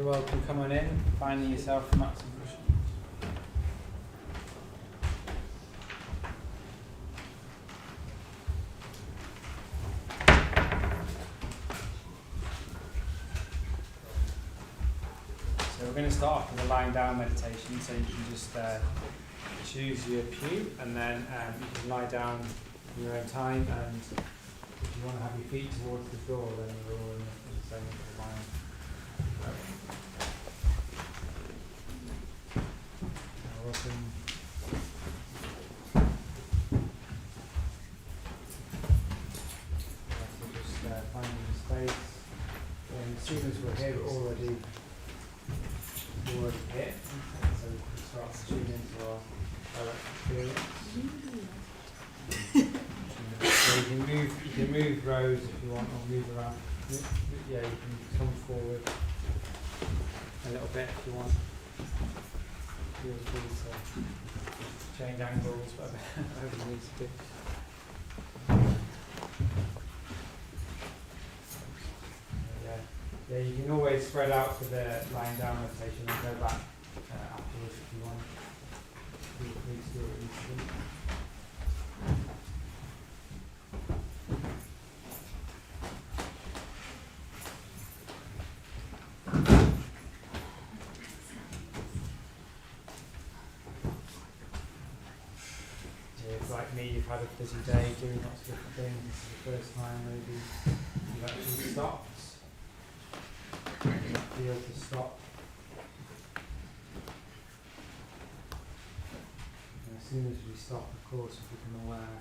You're welcome, come on in, finding yourself mats and cushions. So we're going to start off with a lying down meditation, so you can just choose your pew and then you can lie down in your own time, and if you want to have your feet towards the door, then we're all in the same line. Welcome. So just finding space. And as soon as we're here, we're already here. So we can start to tune into our direct experience. So you can move rows if you want, or move around. Yeah, you can come forward a little bit if you want. Feel free to change angles, whatever you need to do. Yeah, you can always spread out for the lying down meditation and go back afterwards if you want. Feel free to do what you need to do. Like me, you've had a busy day doing lots of different things. This is the first time maybe you've actually stopped. You feel to stop. And as soon as we stop, of course, we become aware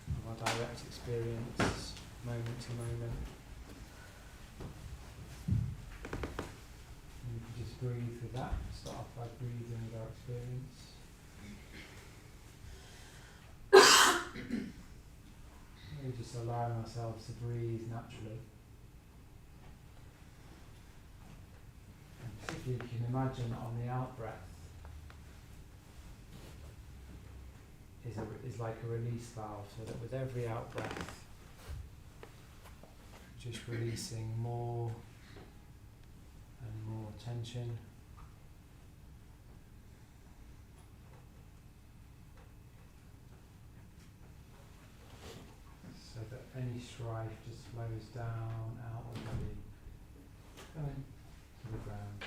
of our direct experience, moment to moment. And you can just breathe with that. Start off by breathing with our experience. We're just allowing ourselves to breathe naturally. And particularly you can imagine on the out breath is like a release valve, so that with every out breath, just releasing more and more tension. So that any strife just flows down, out of the body, going to the ground.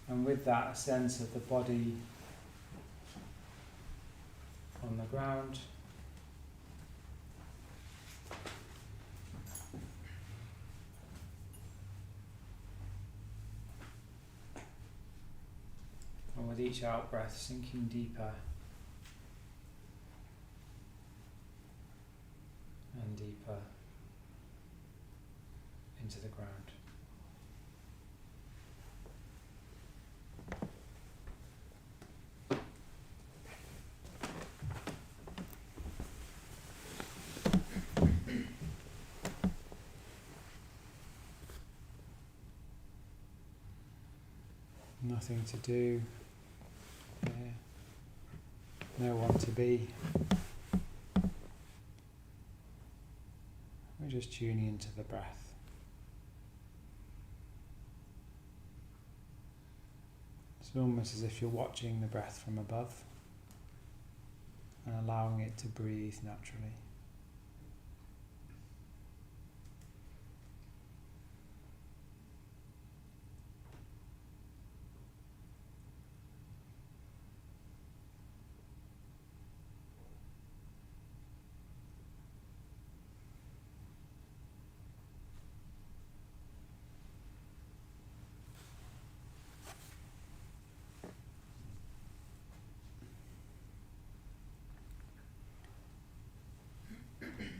And with that, a sense of the body on the ground. And with each out breath, sinking deeper and deeper into the ground. Nothing to do. No one to be. We're just tuning into the breath. It's almost as if you're watching the breath from above and allowing it to breathe naturally.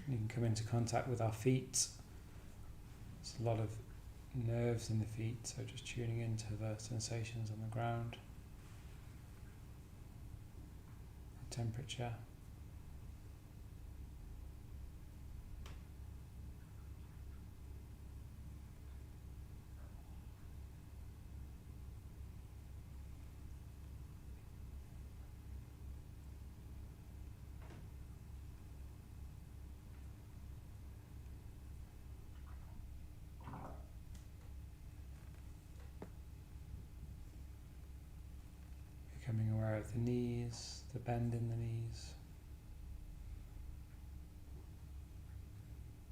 You can come into contact with our feet. There's a lot of nerves in the feet, so just tuning into the sensations on the ground, the temperature. Becoming aware of the knees, the bend in the knees,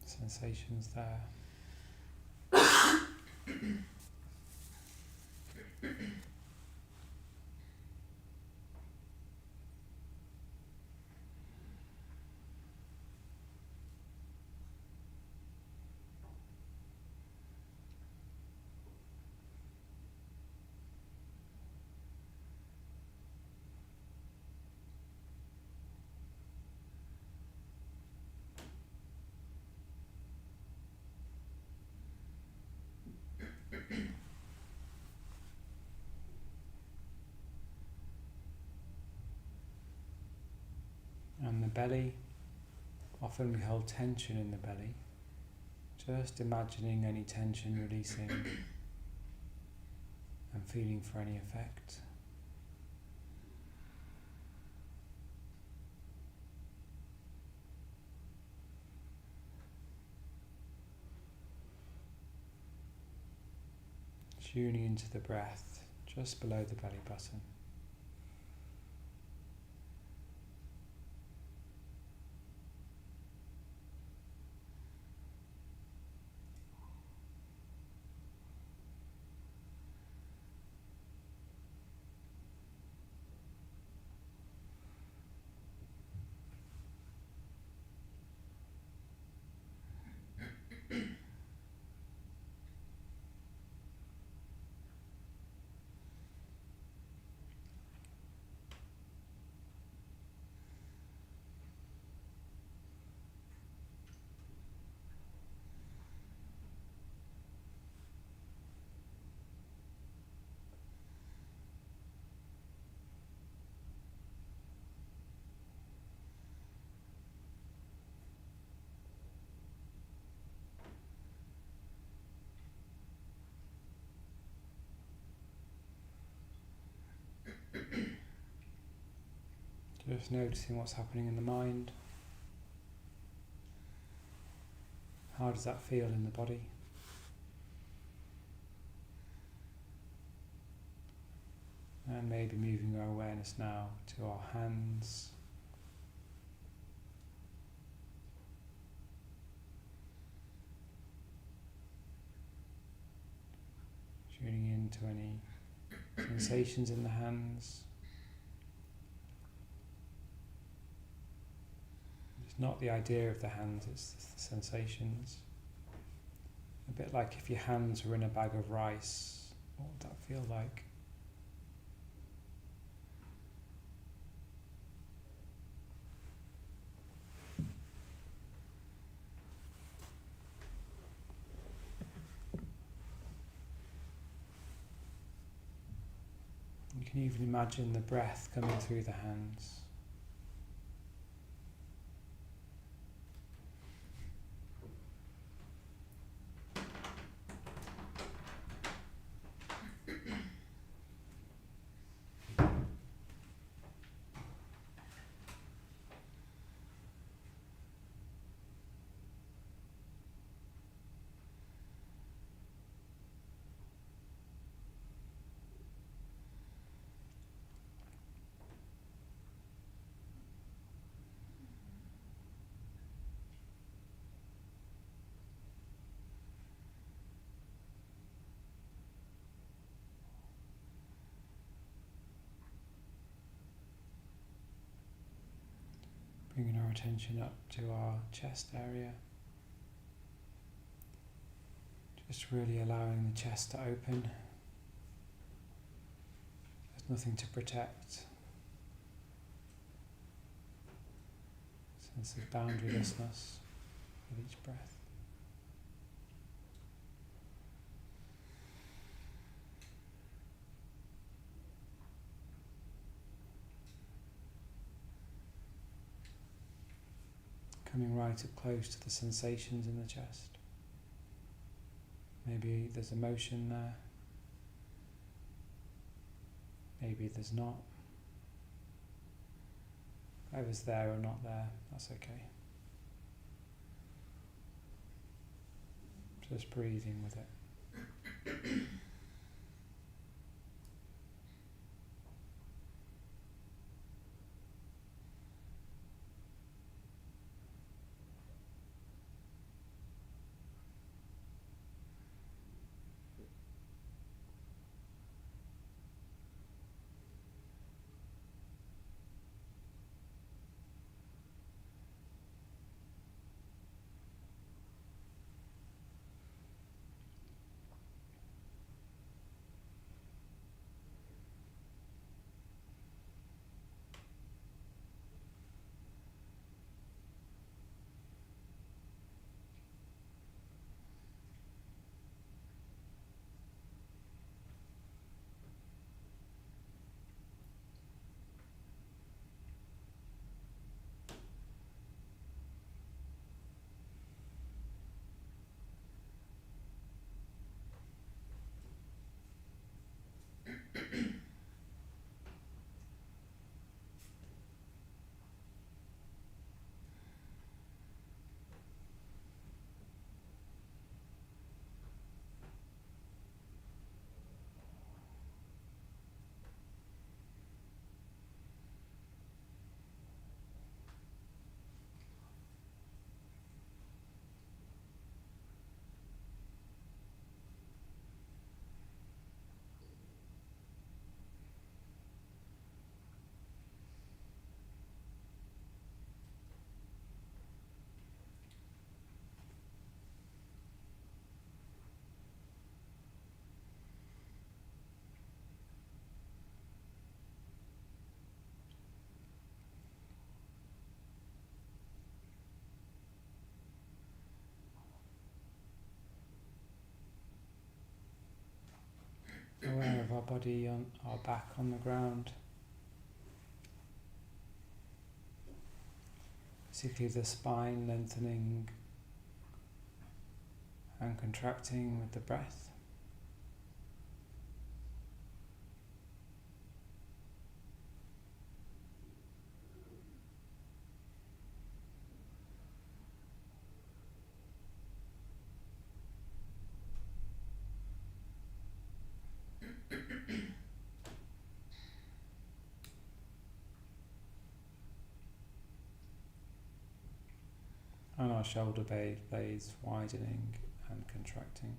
sensations there. And the belly, often we hold tension in the belly, just imagining any tension releasing and feeling for any effect. Tuning into the breath just below the belly button. Just noticing what's happening in the mind. How does that feel in the body? And maybe moving our awareness now to our hands. Tuning into any sensations in the hands. It's not the idea of the hands, it's the sensations. A bit like if your hands were in a bag of rice, what would that feel like? You can even imagine the breath coming through the hands. Bringing our attention up to our chest area. Just really allowing the chest to open. There's nothing to protect. Sense of boundarylessness with each breath. Coming right up close to the sensations in the chest. Maybe there's emotion there. Maybe there's not. Whatever's there or not there, that's okay. Just breathing with it. aware of our body on our back on the ground, particularly the spine lengthening and contracting with the breath. And our shoulder blades widening and contracting.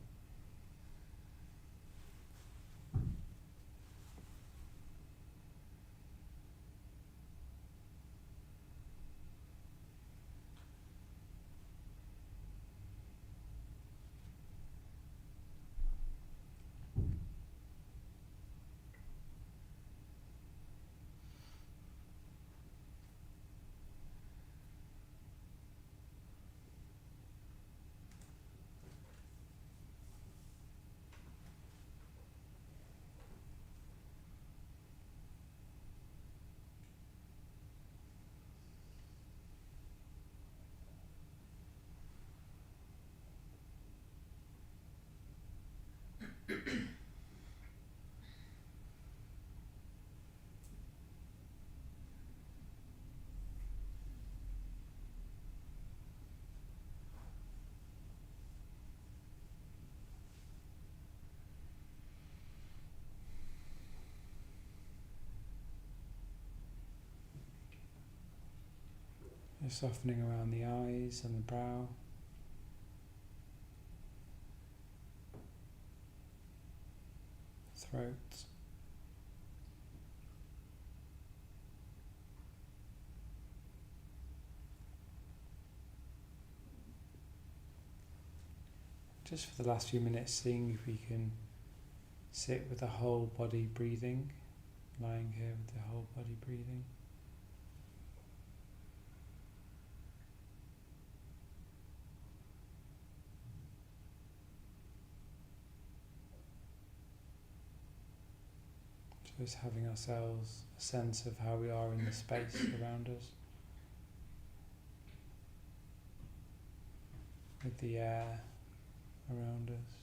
Just softening around the eyes and the brow. Throat. Just for the last few minutes, seeing if we can sit with the whole body breathing, lying here with the whole body breathing. Just having ourselves a sense of how we are in the space around us, with the air around us.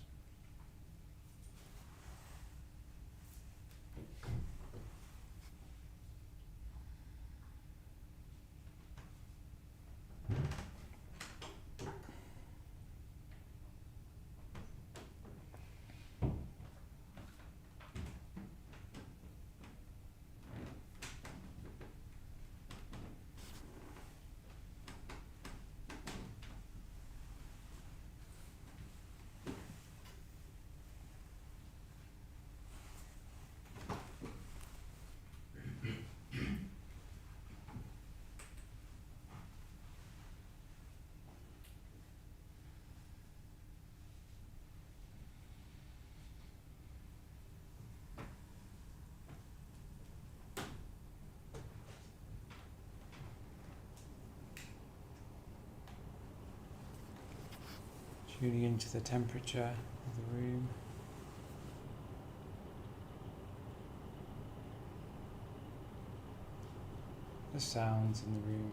Tuning into the temperature of the room. The sounds in the room.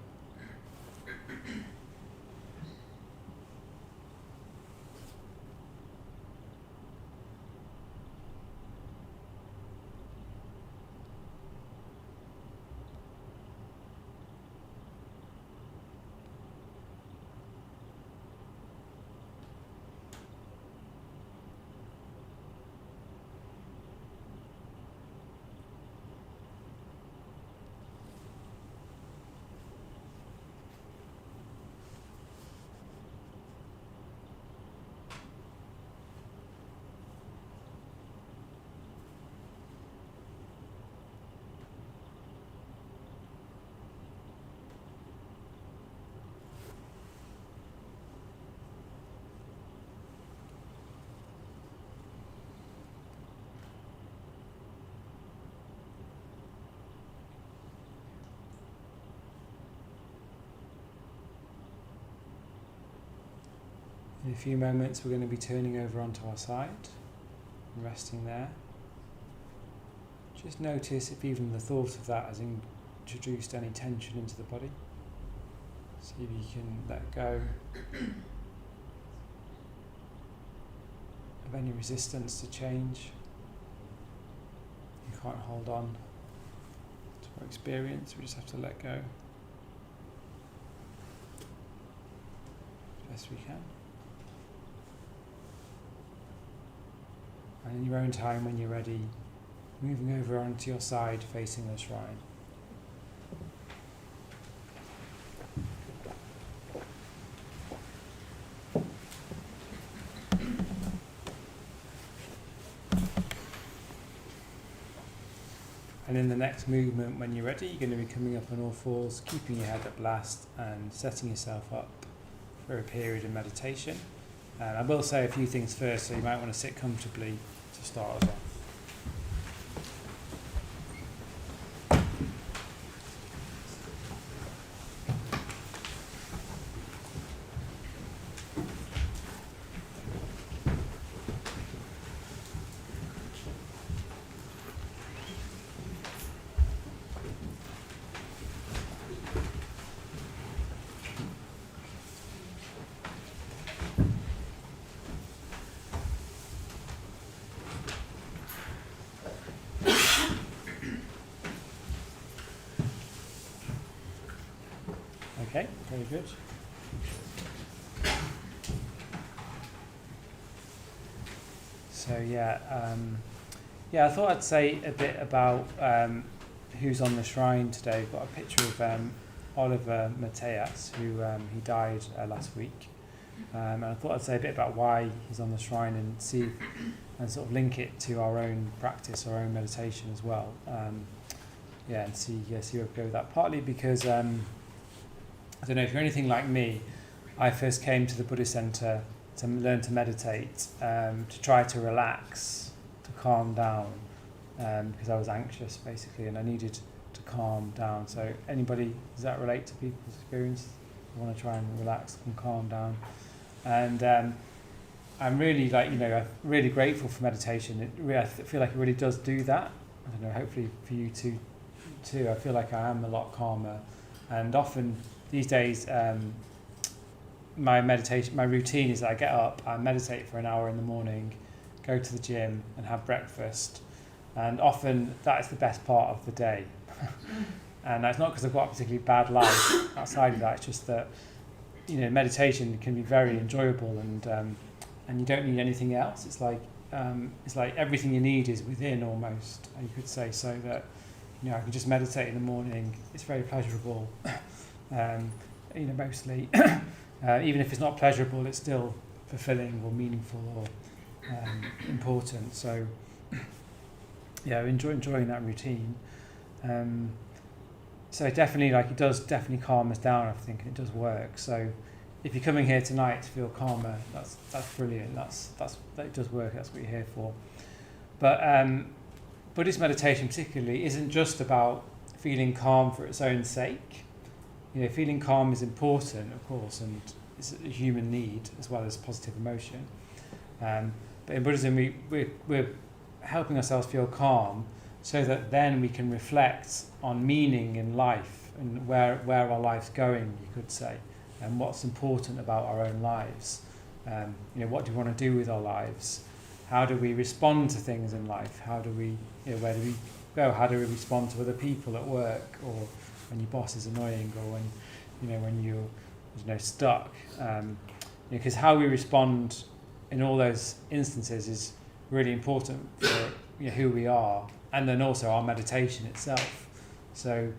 In a few moments we're going to be turning over onto our side and resting there. just notice if even the thought of that has introduced any tension into the body. See if you can let go of any resistance to change. You can't hold on to our experience, we just have to let go as best we can. And in your own time, when you're ready, moving over onto your side facing the shrine. And in the next movement, when you're ready, you're going to be coming up on all fours, keeping your head up last and setting yourself up for a period of meditation. And I will say a few things first, so you might want to sit comfortably to start as well. Okay, very good. So I thought I'd say a bit about who's on the shrine today. We've got a picture of Oliver Mateas, who he died last week. And I thought I'd say a bit about why he's on the shrine and see and sort of link it to our own practice, our own meditation as well. And see where we go with that. Partly because I don't know, if you're anything like me, I first came to the Buddhist Center to learn to meditate, to try to relax, to calm down, because I was anxious basically and I needed to calm down. So anybody, does that relate to people's experience? I want to try and relax and calm down. And I'm really I'm really grateful for meditation. I feel like it really does do that. I don't know, hopefully for you too. I feel like I am a lot calmer. And often these days, my routine is that I get up, I meditate for an hour in the morning, go to the gym and have breakfast. And often that is the best part of the day. And that's not because I've got a particularly bad life outside of that, it's just that, meditation can be very enjoyable and you don't need anything else. It's like everything you need is within almost, you could say, so that, I can just meditate in the morning. It's very pleasurable. Mostly, even if it's not pleasurable, it's still fulfilling or meaningful or important. So, enjoying that routine. So definitely, it does definitely calm us down, I think, and it does work. So, if you're coming here tonight to feel calmer, that's brilliant. That does work. That's what you're here for. But Buddhist meditation, particularly, isn't just about feeling calm for its own sake. Feeling calm is important, of course, and it's a human need as well as positive emotion. But in Buddhism, we're helping ourselves feel calm so that then we can reflect on meaning in life and where our life's going, you could say, and what's important about our own lives. What do we want to do with our lives? How do we respond to things in life? How do we, where do we go? How do we respond to other people at work, or when your boss is annoying, or when you're stuck? Because how we respond in all those instances is really important for who we are, and then also our meditation itself. So,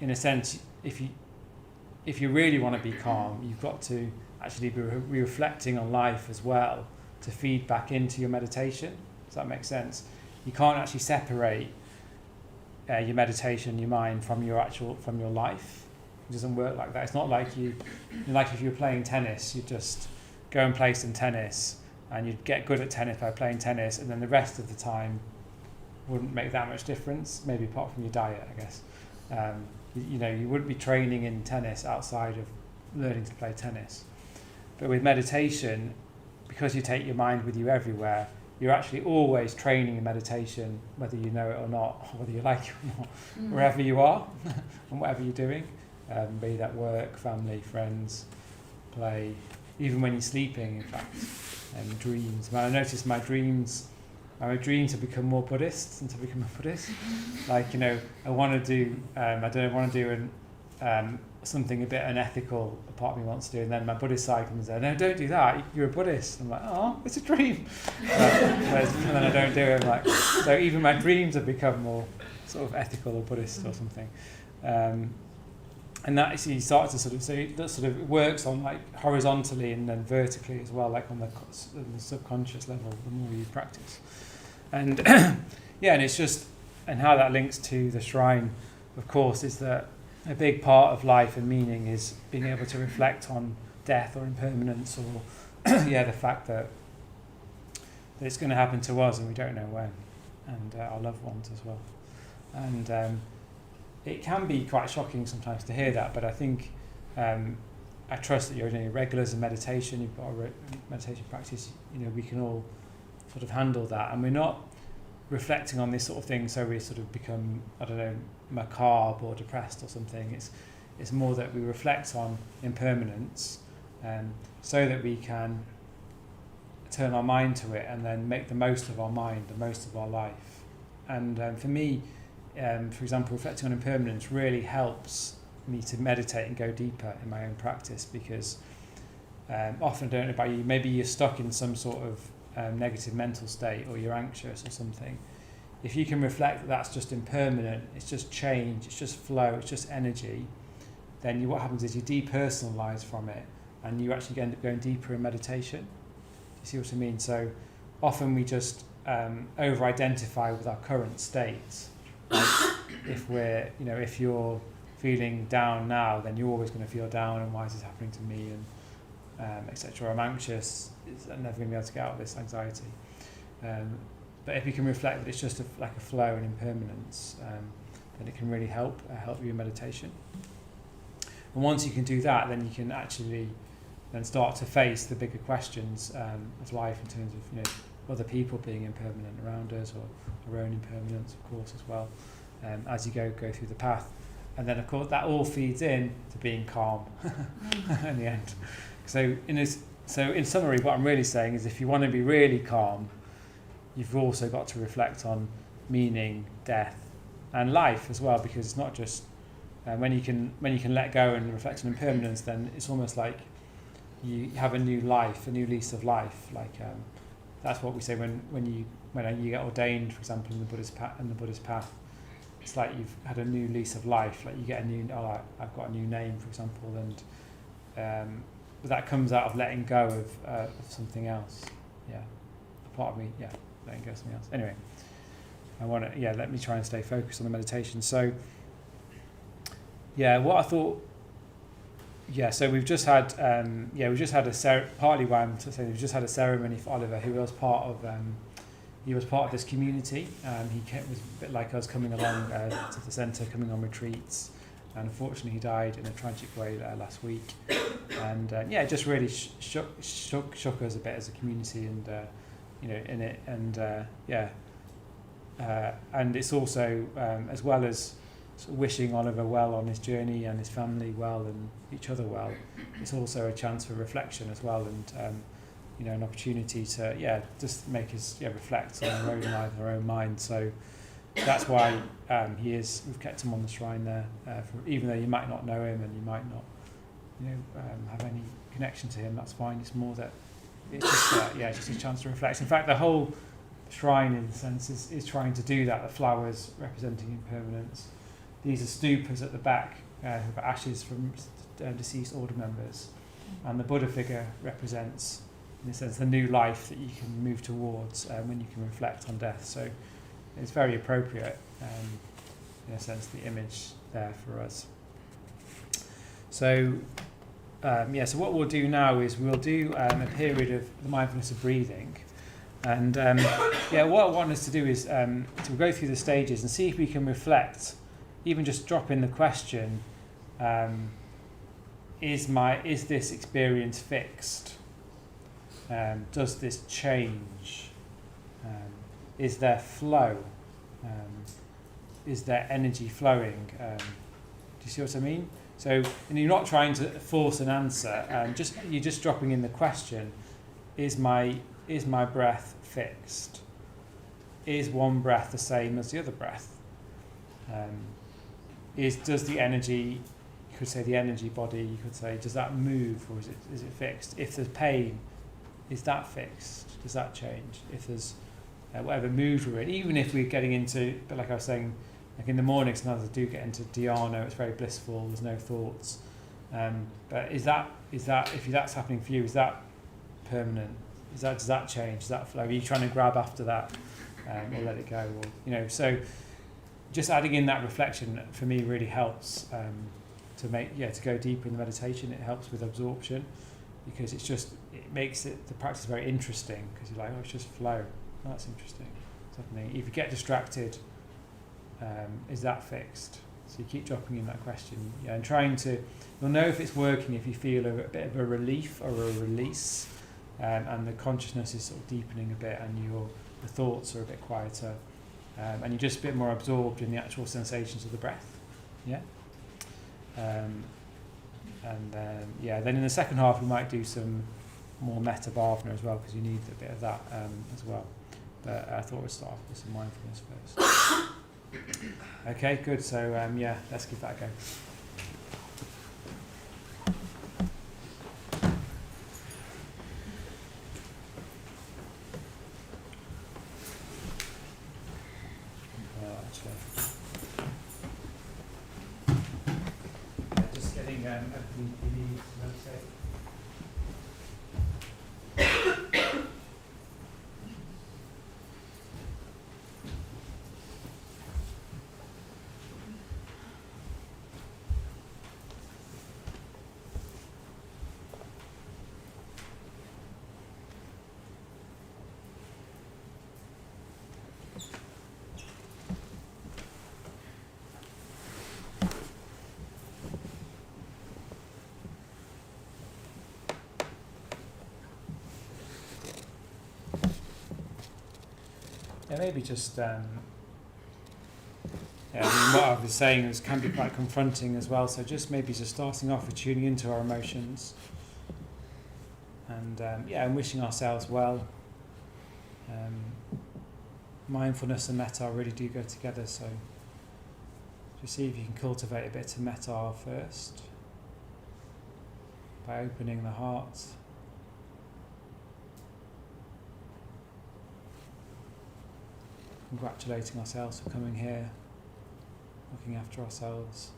in a sense, if you really want to be calm, you've got to actually be reflecting on life as well to feed back into your meditation. Does that make sense? You can't actually separate your meditation, your mind from your life. It doesn't work like that. It's not like if you're playing tennis, you just go and play some tennis and you'd get good at tennis by playing tennis, and then the rest of the time wouldn't make that much difference, maybe apart from your diet, I guess. You wouldn't be training in tennis outside of learning to play tennis. But with meditation, because you take your mind with you everywhere, you're actually always training in meditation, whether you know it or not, or whether you like it or not, wherever you are and whatever you're doing, be that work, family, friends, play, even when you're sleeping, in fact, and dreams. I noticed my dreams have become more Buddhist since I've become a Buddhist. Like, you know, I want to do, something a bit unethical, a part of me wants to do, and then my Buddhist side comes in, no, don't do that, you're a Buddhist. I'm like, oh, it's a dream. And then I don't do it. I'm like, so even my dreams have become more sort of ethical or Buddhist or something. And that you start to sort of, so that sort of works on like horizontally and then vertically as well, like on the subconscious level, the more you practice. And yeah, and it's just, and how that links to the shrine, of course, is that a big part of life and meaning is being able to reflect on death or impermanence, or the fact that it's going to happen to us and we don't know when, and our loved ones as well. And it can be quite shocking sometimes to hear that, but I think I trust that you're doing regulars in meditation, you've got a meditation practice, you know, we can all sort of handle that, and we're not reflecting on this sort of thing so we sort of become, I don't know, macabre or depressed or something. It's more that we reflect on impermanence, so that we can turn our mind to it and then make the most of our mind, the most of our life. And for me, for example, reflecting on impermanence really helps me to meditate and go deeper in my own practice, because often, I don't know about you, maybe you're stuck in some sort of negative mental state, or you're anxious or something. If you can reflect that that's just impermanent, it's just change, it's just flow, it's just energy, then what happens is you depersonalize from it, and you actually end up going deeper in meditation. You see what I mean? So often we just over-identify with our current state. Like if you're feeling down now, then you're always going to feel down, and why is this happening to me, and etc. I'm anxious, I'm never going to be able to get out of this anxiety. But if you can reflect that it's just like a flow and impermanence, then it can really help you in meditation. And once you can do that, then you can actually then start to face the bigger questions of life, in terms of, you know, other people being impermanent around us, or our own impermanence, of course, as well, as you go through the path. And then, of course, that all feeds in to being calm in the end. So in summary, what I'm really saying is, if you want to be really calm, you've also got to reflect on meaning, death, and life as well, because it's not just when you can let go and reflect on impermanence, then it's almost like you have a new life, a new lease of life. Like that's what we say when you get ordained, for example, in the Buddhist path. It's like you've had a new lease of life. Like you get I've got a new name, for example, and but that comes out of letting go of something else. Yeah, a part of me. Yeah, letting go of something else. Anyway, let me try and stay focused on the meditation. So, what I thought. So we've just had partly why I'm saying we've just had a ceremony for Oliver, who was part of this community. He was a bit like us, coming along to the centre, coming on retreats, and unfortunately he died in a tragic way last week. And it just really shook us a bit as a community, and in it, and it's also as well as sort of wishing Oliver well on his journey, and his family well, and each other well, it's also a chance for reflection as well, and an opportunity to just make us reflect on our own life, our own mind. So that's why we've kept him on the shrine there, even though you might not know him and you might not have any connection to him. That's fine. It's more that it's just a chance to reflect. In fact, the whole shrine, in a sense, is trying to do that. The flowers representing impermanence. These are stupas at the back who've got ashes from deceased order members, and the Buddha figure represents, in a sense, the new life that you can move towards when you can reflect on death. So it's very appropriate, in a sense, the image there for us. So so what we'll do now is we'll do a period of the mindfulness of breathing. And what I want us to do is to go through the stages and see if we can reflect, even just drop in the question, is this experience fixed? Does this change? Is there flow? Is there energy flowing? Do you see what I mean? So, and you're not trying to force an answer. You're just dropping in the question: Is my breath fixed? Is one breath the same as the other breath? Does the energy? You could say the energy body. You could say, does that move or is it fixed? If there's pain, is that fixed? Does that change? If there's whatever mood we're in, even if we're getting into, but like I was saying, like in the morning, sometimes I do get into dhyana. It's very blissful. There's no thoughts. But is that if that's happening for you? Is that permanent? Does that change? Does that flow? Are you trying to grab after that, or let it go? Or so just adding in that reflection for me really helps to go deeper in the meditation. It helps with absorption because it makes the practice very interesting because you're like, oh, it's just flow. Oh, that's interesting. Something. If you get distracted. Is that fixed? So you keep dropping in that question, and you'll know if it's working if you feel a bit of a relief or a release, and the consciousness is sort of deepening a bit, and the thoughts are a bit quieter, and you're just a bit more absorbed in the actual sensations of the breath. Yeah. Then in the second half we might do some more metta bhavana as well because you need a bit of that as well. But I thought we'd start off with some mindfulness first. Okay, good. So let's give that a go. Just getting everything you need to meditate. Maybe just what I was saying is can be quite confronting as well. So just starting off with tuning into our emotions, and wishing ourselves well. Mindfulness and metta really do go together. So just see if you can cultivate a bit of metta first by opening the heart. Congratulating ourselves for coming here, looking after ourselves.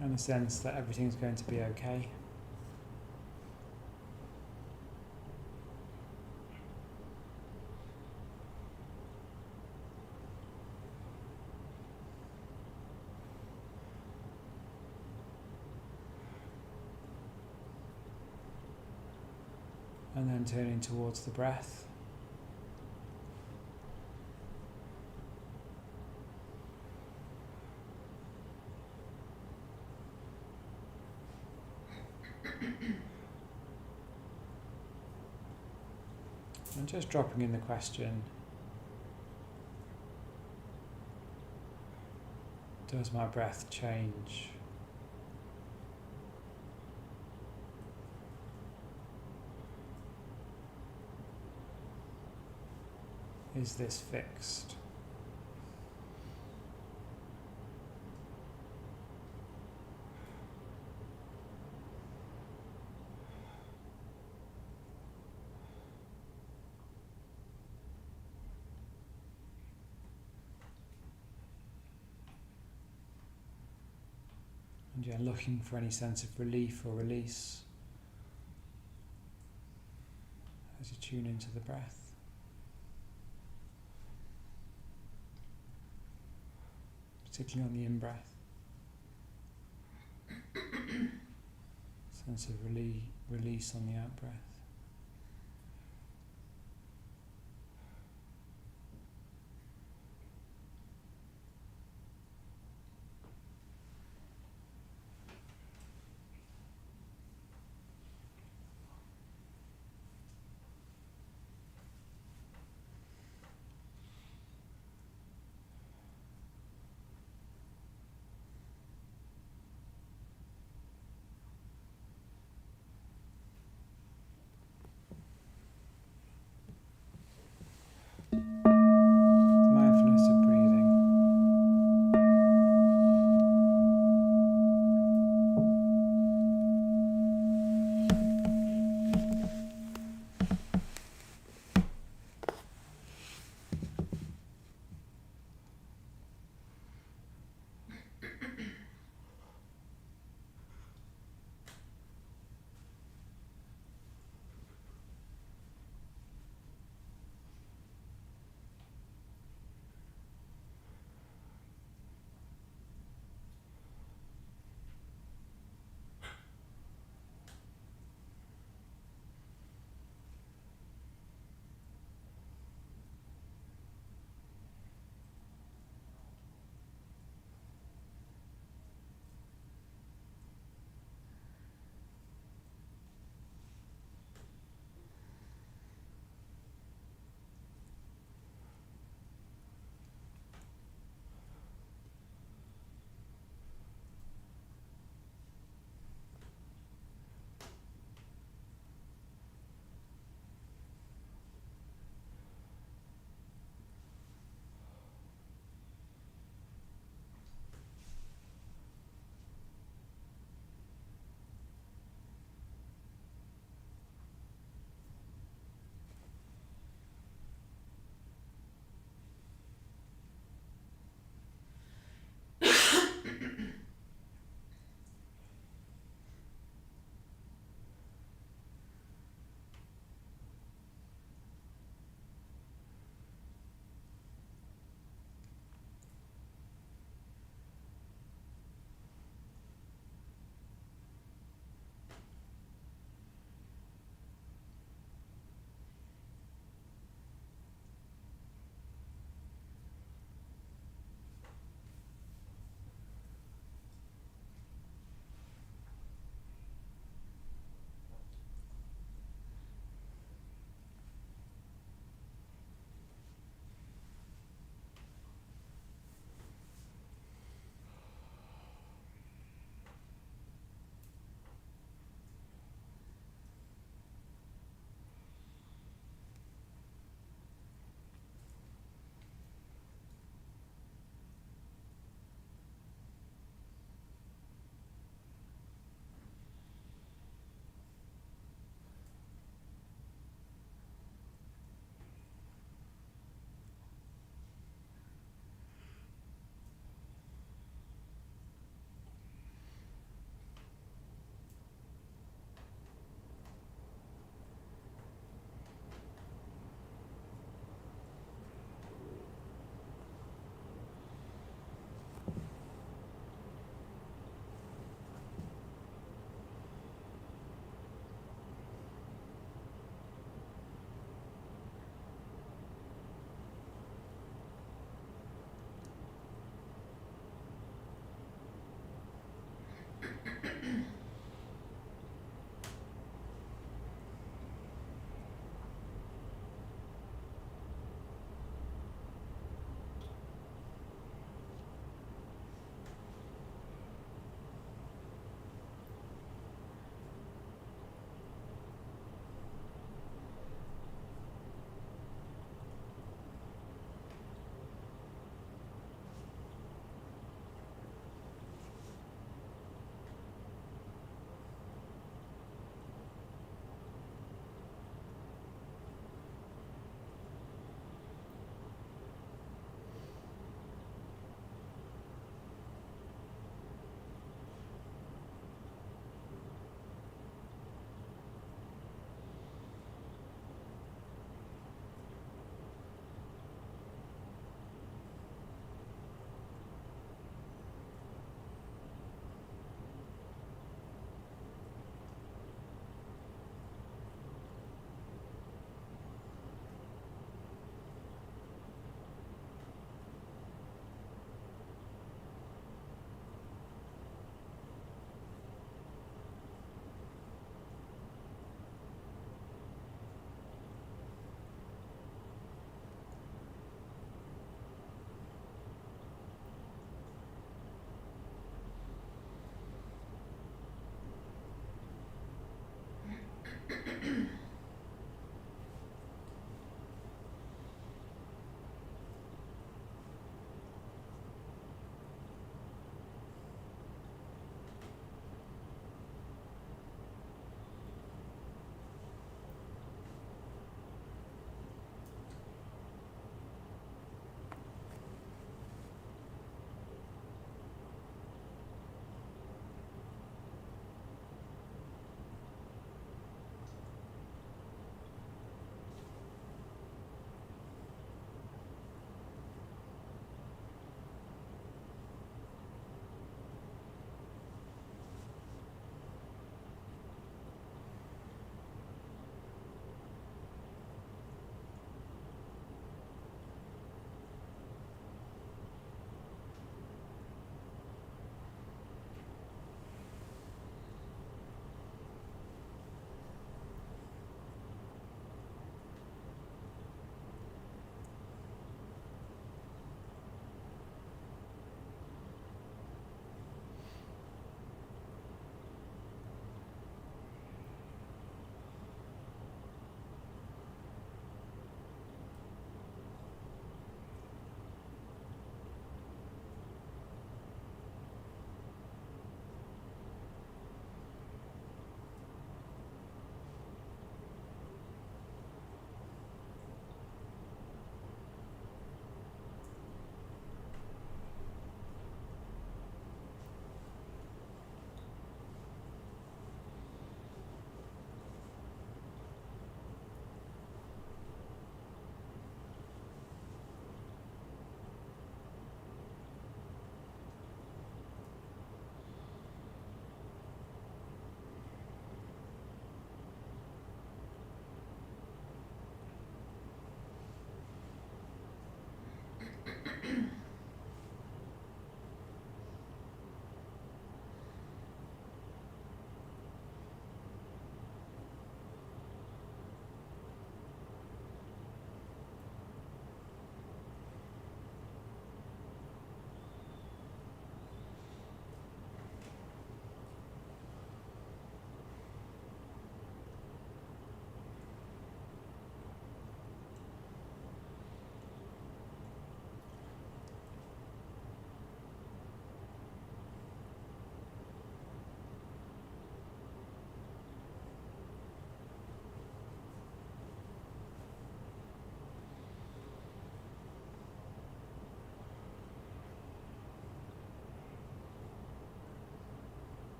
And a sense that everything's going to be okay. And then turning towards the breath. And just dropping in the question, does my breath change? Is this fixed? And looking for any sense of relief or release as you tune into the breath. Particularly on the in-breath. and to release on the out breath.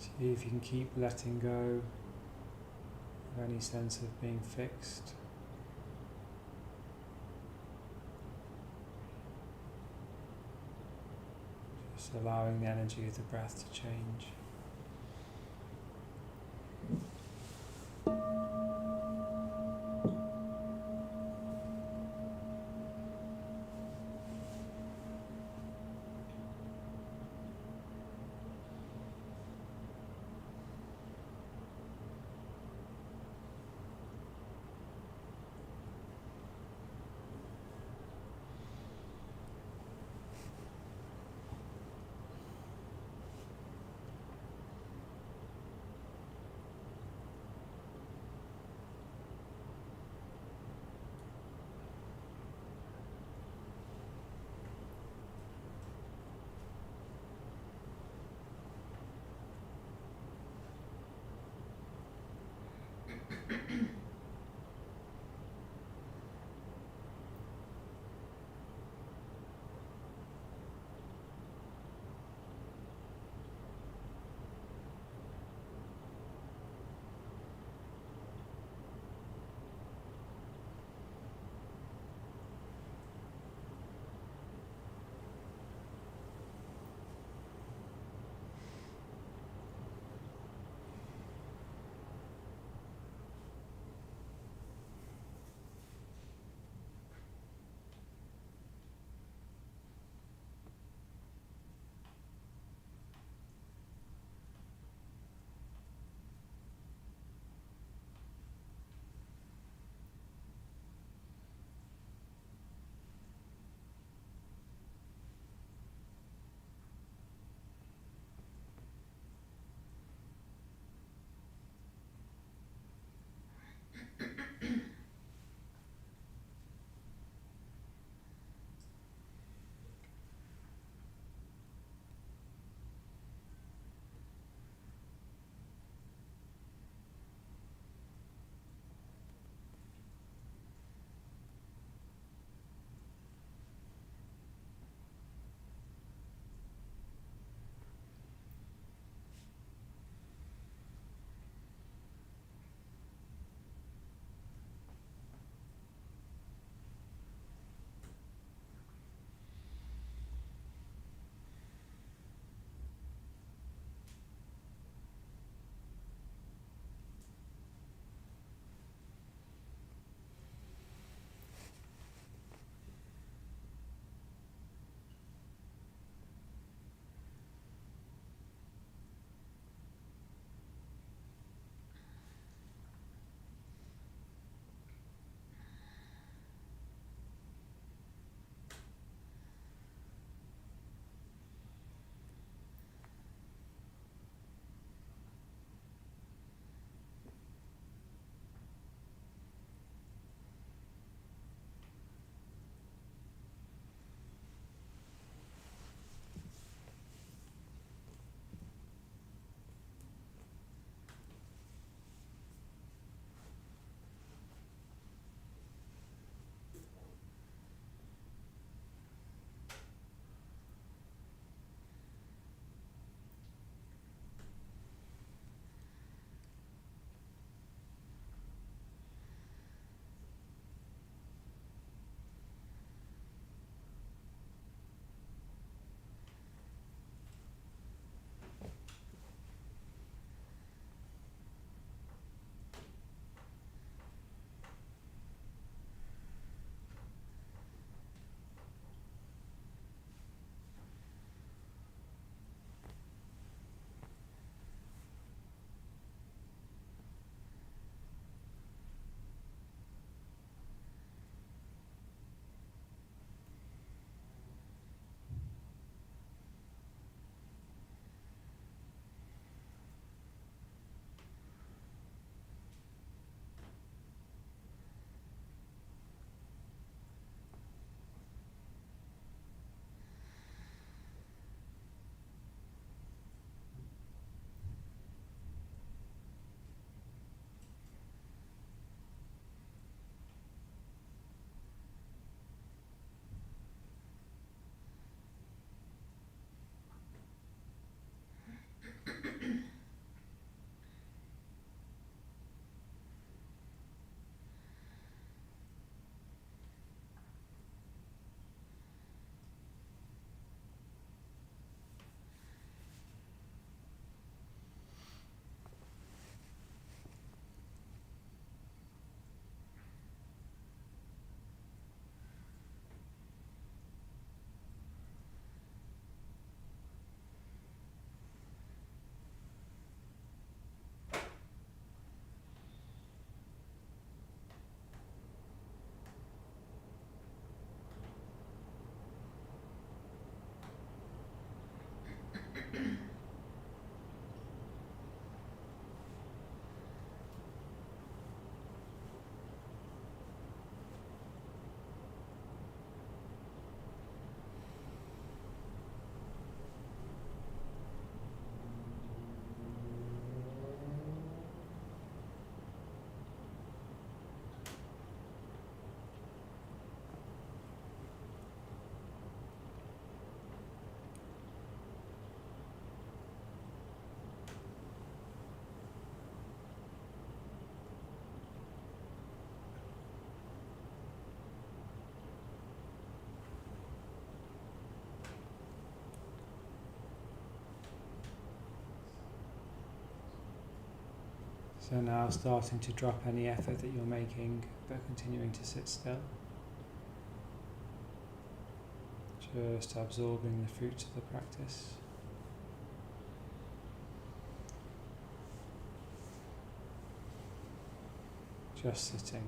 See if you can keep letting go of any sense of being fixed. Just allowing the energy of the breath to change. So now starting to drop any effort that you're making, but continuing to sit still. Just absorbing the fruits of the practice. Just sitting.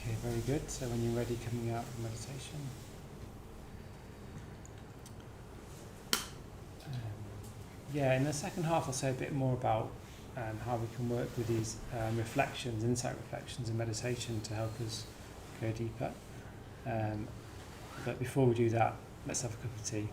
Okay, very good. So when you're ready, coming out of meditation. Yeah, in the second half I'll say a bit more about how we can work with these reflections, insight reflections in meditation to help us go deeper. But before we do that, let's have a cup of tea.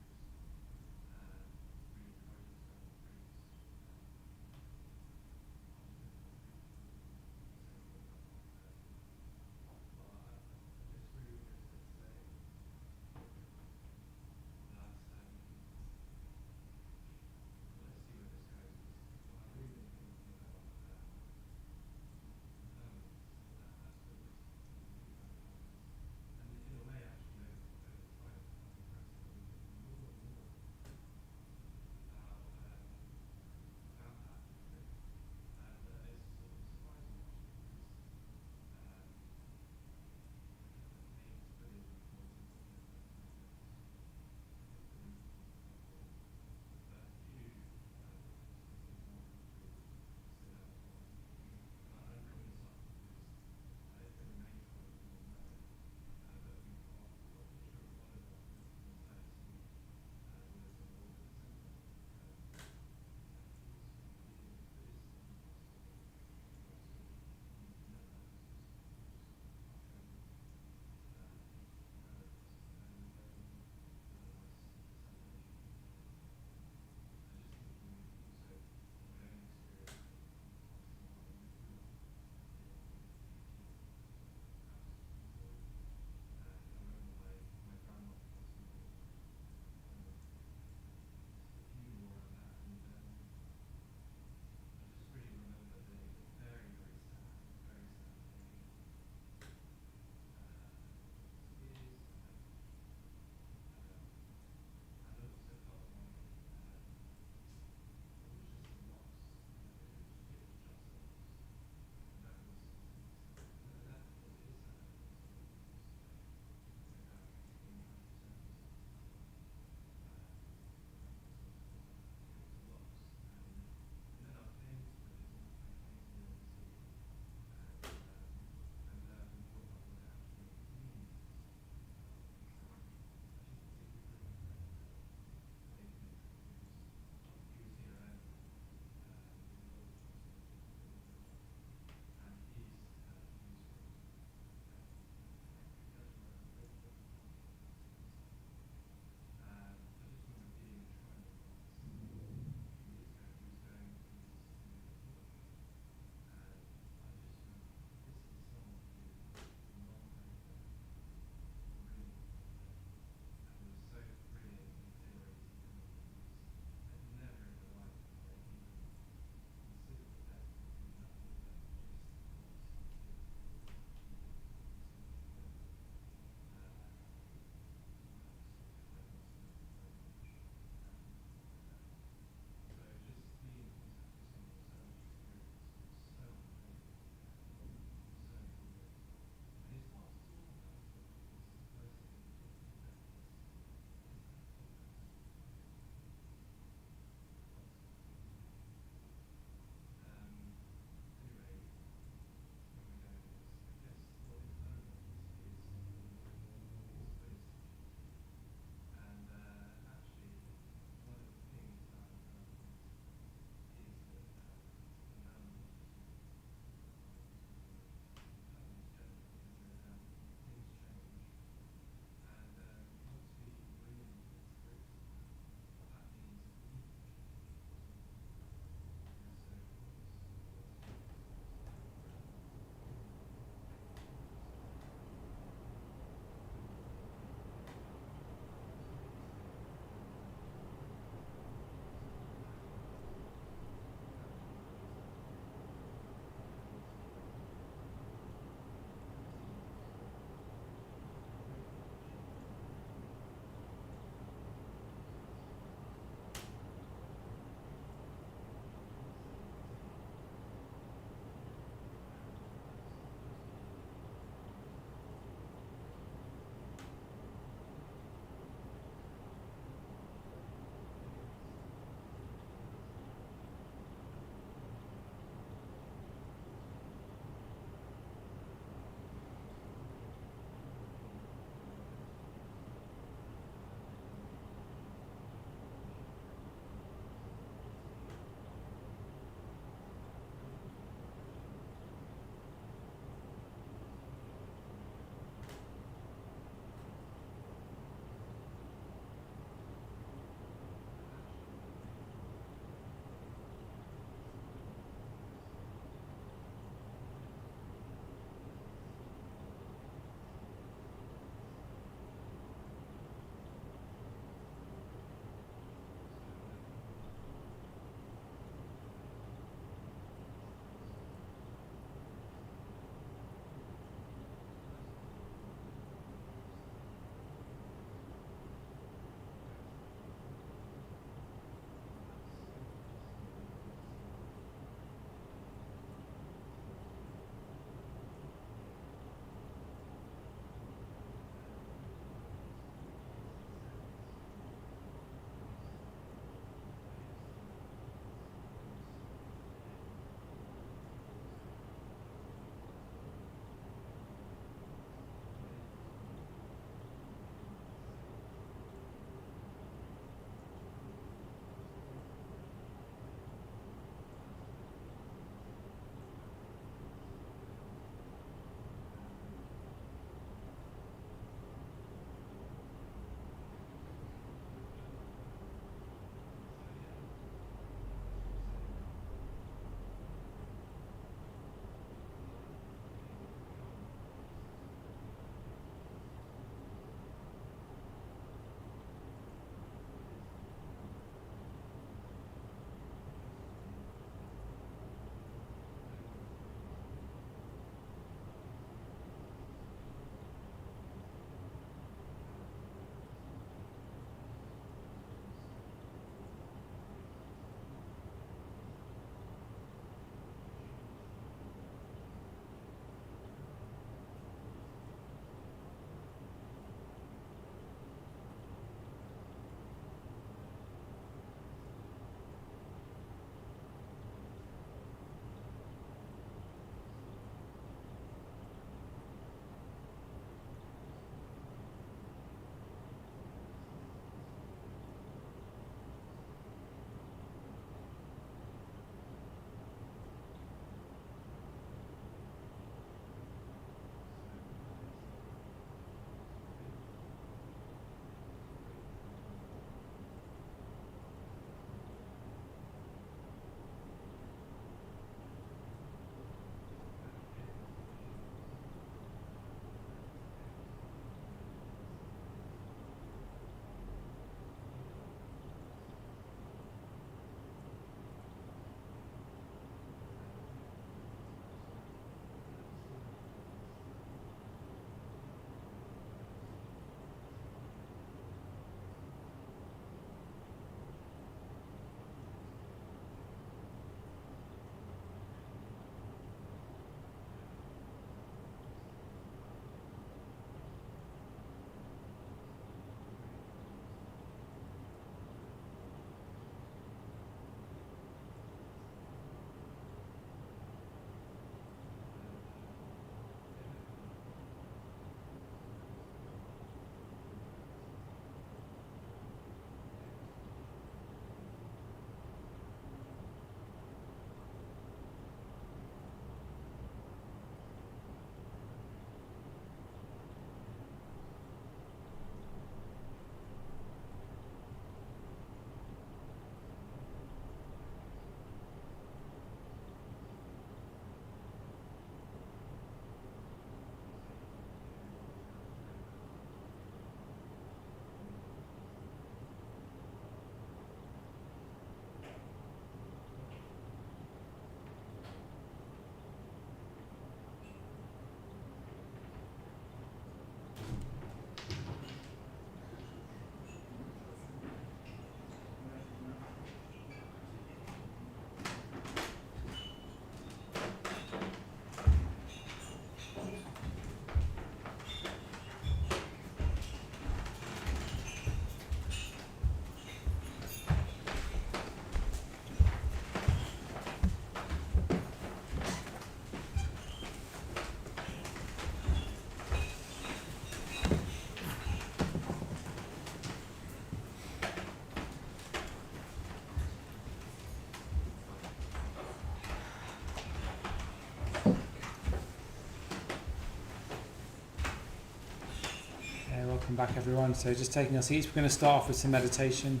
back, everyone. So just taking our seats, we're going to start off with some meditation.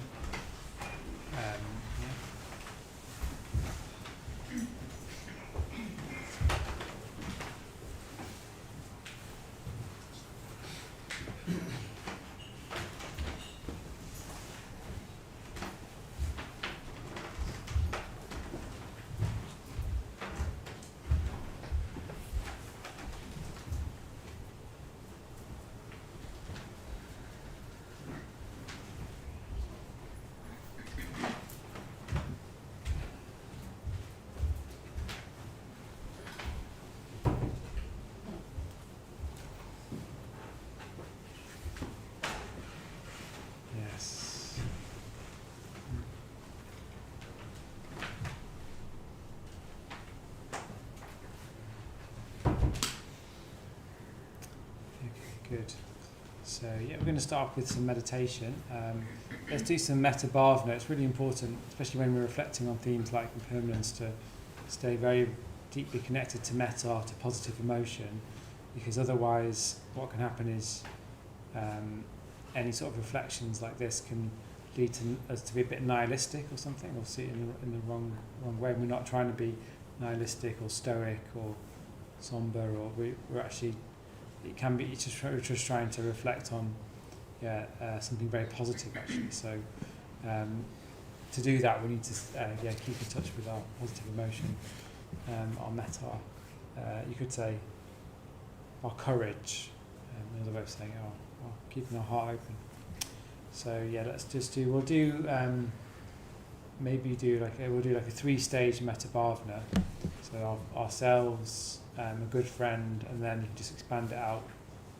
Yes. Okay, good. So yeah, we're going to start off with some meditation. Let's do some metta bhavana. It's really important, especially when we're reflecting on themes like impermanence, to stay very deeply connected to metta, to positive emotion, because otherwise what can happen is any sort of reflections like this can lead to us to be a bit nihilistic or something, or see it in the wrong way. We're not trying to be nihilistic or stoic or somber, or we're actually, it can be we're just trying to reflect on something very positive actually. So to do that we need to keep in touch with our positive emotion, our metta, you could say our courage, another way of saying our keeping our heart open. So yeah, let's just do, we'll do like a 3-stage metta bhavana. So ourselves, a good friend, and then you can just expand it out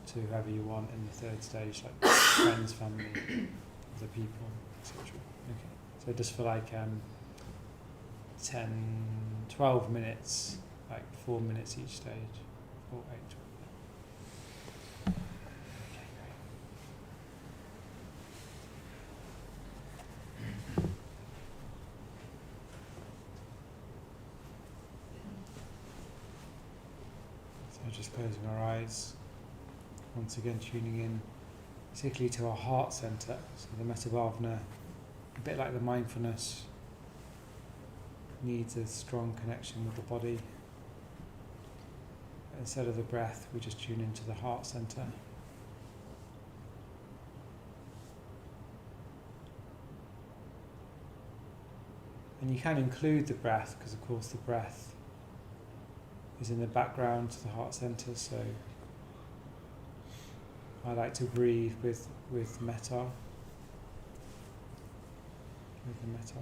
to whoever you want in the 3rd stage, like friends, family, other people, etc. Okay. So just for like 12 minutes, like 4 minutes each stage. 4, 8, 12. Just closing our eyes, once again tuning in particularly to our heart centre. So the metta bhavana, a bit like the mindfulness, needs a strong connection with the body. Instead of the breath, we just tune into the heart centre. And you can include the breath, because of course the breath is in the background to the heart centre. So I like to breathe with metta, with the metta.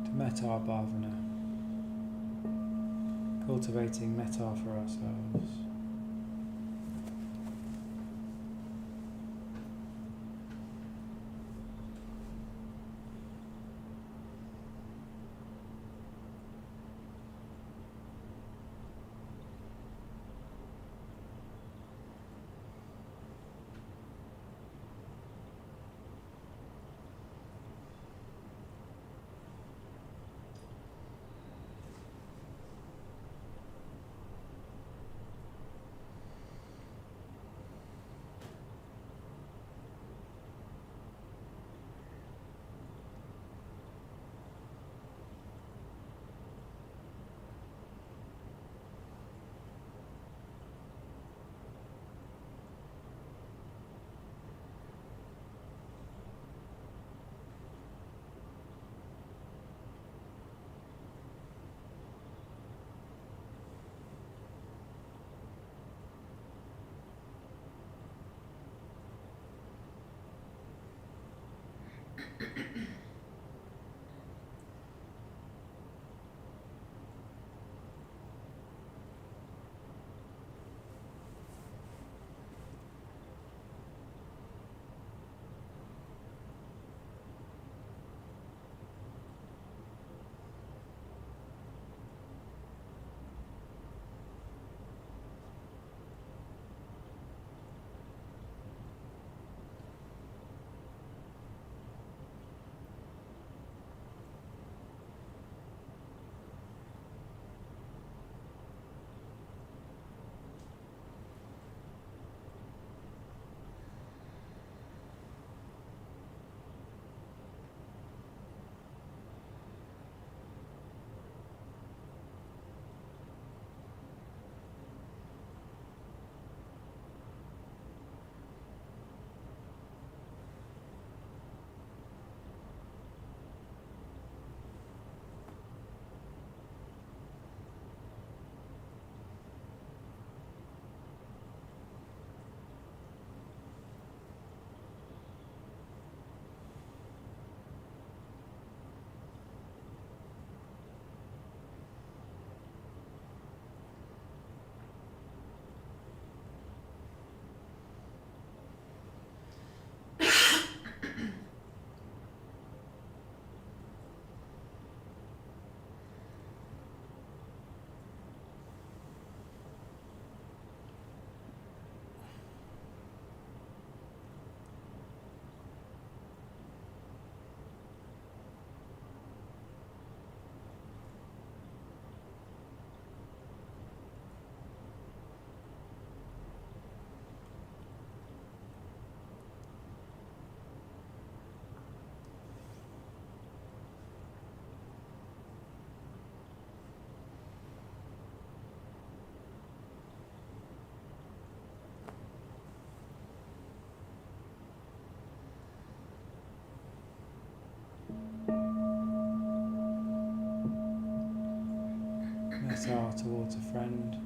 To metta bhavana, cultivating metta for ourselves. metta towards a friend.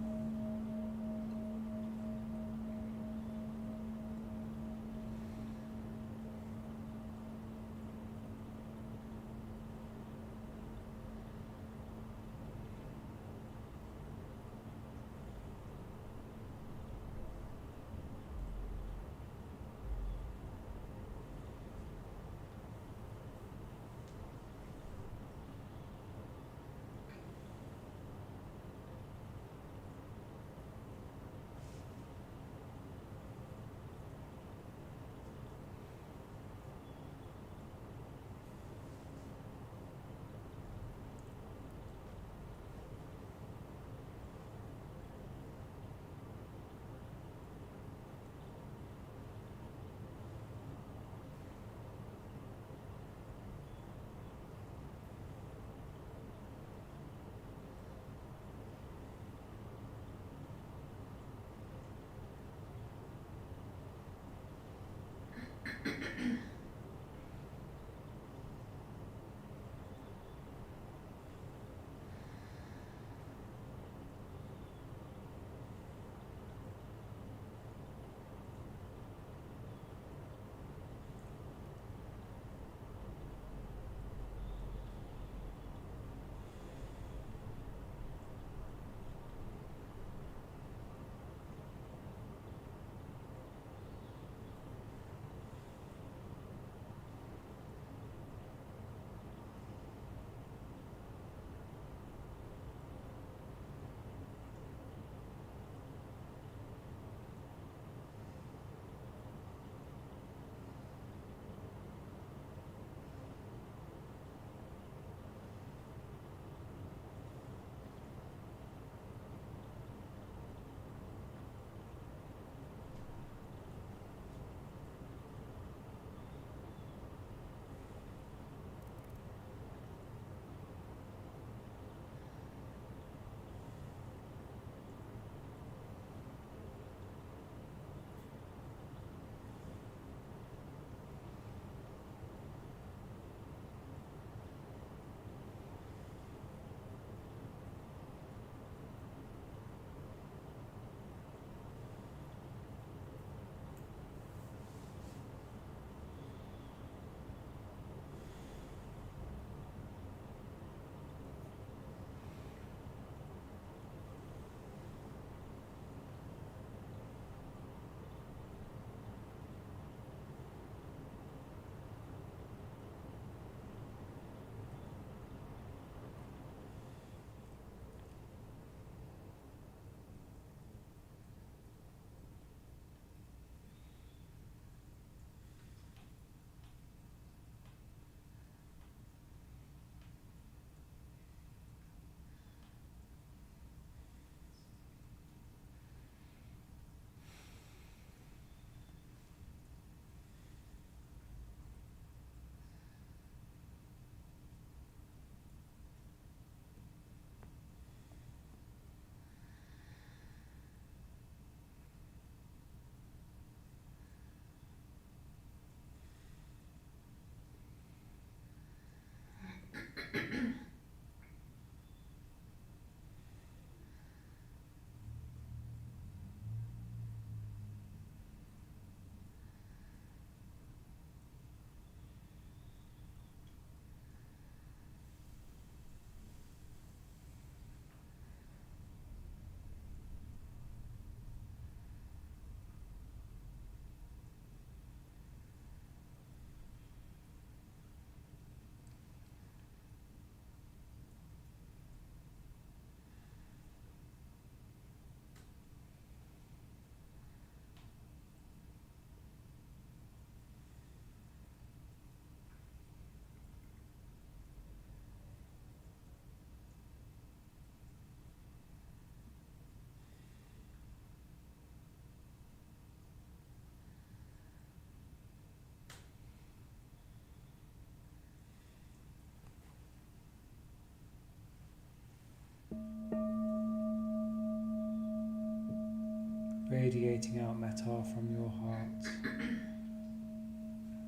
Radiating out metta from your heart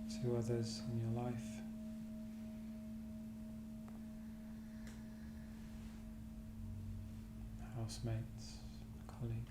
to others in your life. housemates, colleagues.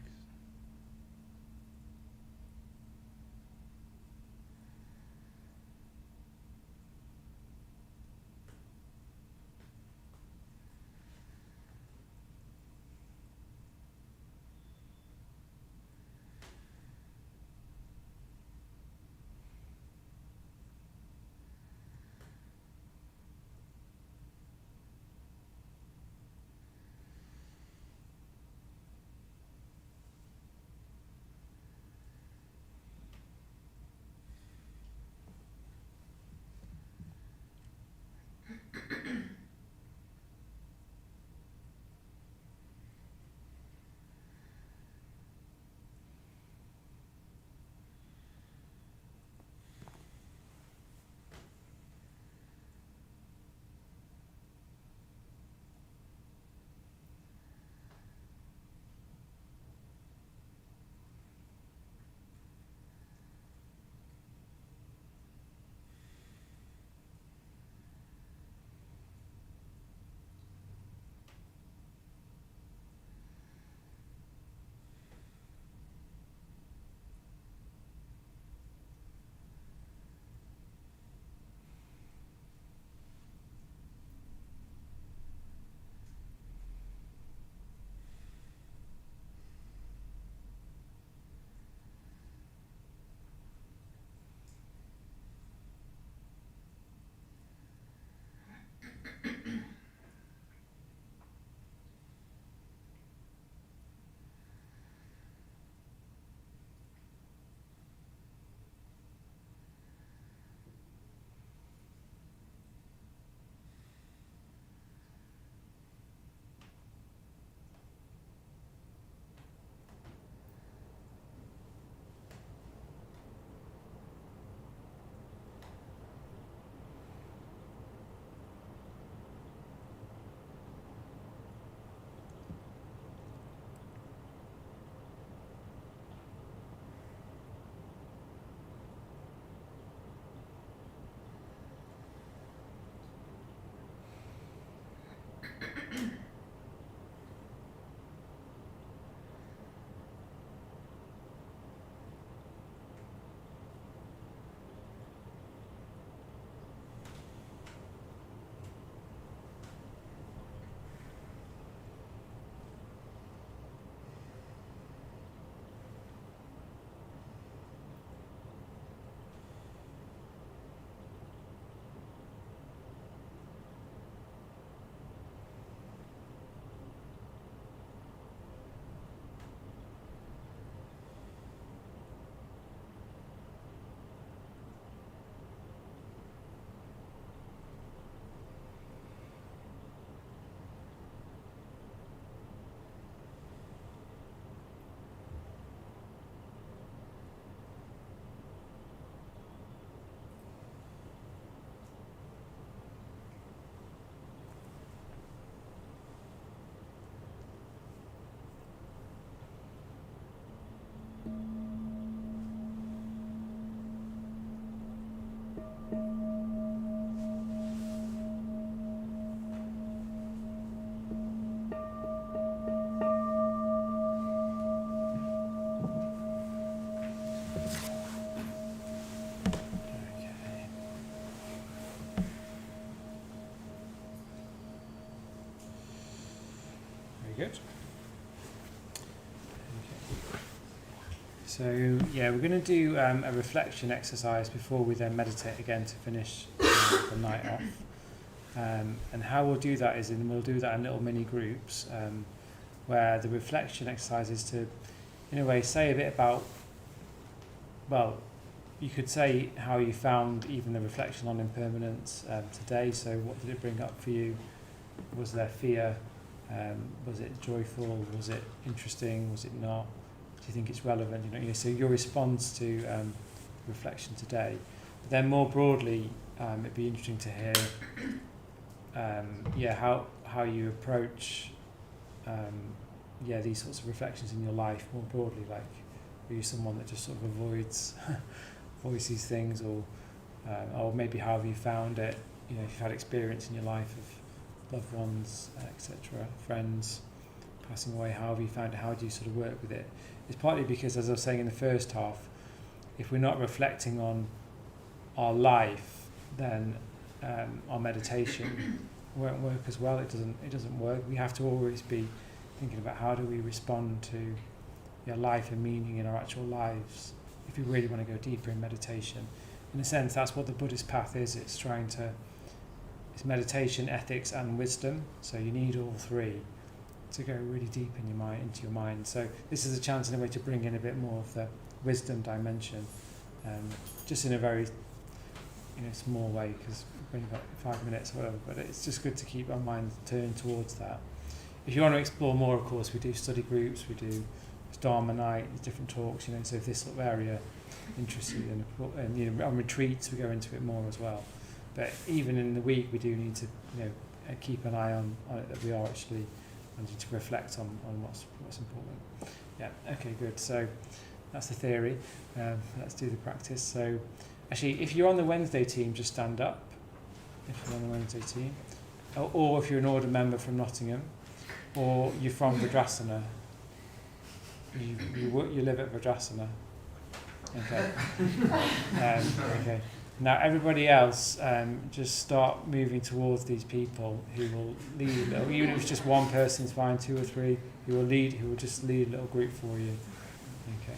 Very good. Okay. So yeah, we're going to do a reflection exercise before we then meditate again to finish the night off. And how we'll do that is we'll do that in little mini groups where the reflection exercise is to, in a way, say a bit about, well, you could say how you found even the reflection on impermanence today. So what did it bring up for you? Was there fear? Was it joyful? Was it interesting? Was it not? Do you think it's relevant? So your response to reflection today. But then more broadly, it'd be interesting to hear, how you approach, these sorts of reflections in your life more broadly. Like, are you someone that just sort of avoids these things, or maybe how have you found it? If you've had experience in your life of loved ones, etc., friends, passing away, however you found it, how do you sort of work with it? It's partly because, as I was saying in the first half, if we're not reflecting on our life, then our meditation won't work as well. It doesn't work. We have to always be thinking about how do we respond to life and meaning in our actual lives if we really want to go deeper in meditation. In a sense, that's what the Buddhist path is. It's meditation, ethics, and wisdom. So you need all three to go really deep in your mind, into your mind. So this is a chance in a way to bring in a bit more of the wisdom dimension, just in a very small way, because we've only got 5 minutes or whatever, but it's just good to keep our mind turned towards that. If you want to explore more, of course, we do study groups, we do Dharma night, there's different talks, so if this sort of area interests you, and on retreats we go into it more as well. But even in the week we do need to keep an eye on it, that we are actually wanting to reflect on what's important. Yeah, okay, good. So that's the theory. Let's do the practice. So actually, if you're on the Wednesday team, just stand up. If you're on the Wednesday team, or if you're an order member from Nottingham, or you're from Vajrasana, you live at Vajrasana. Okay. Okay. Now everybody else, just start moving towards these people who will lead. Even if it's just one person's fine, 2 or 3, who will just lead a little group for you. Okay.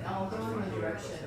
I'll go in the direction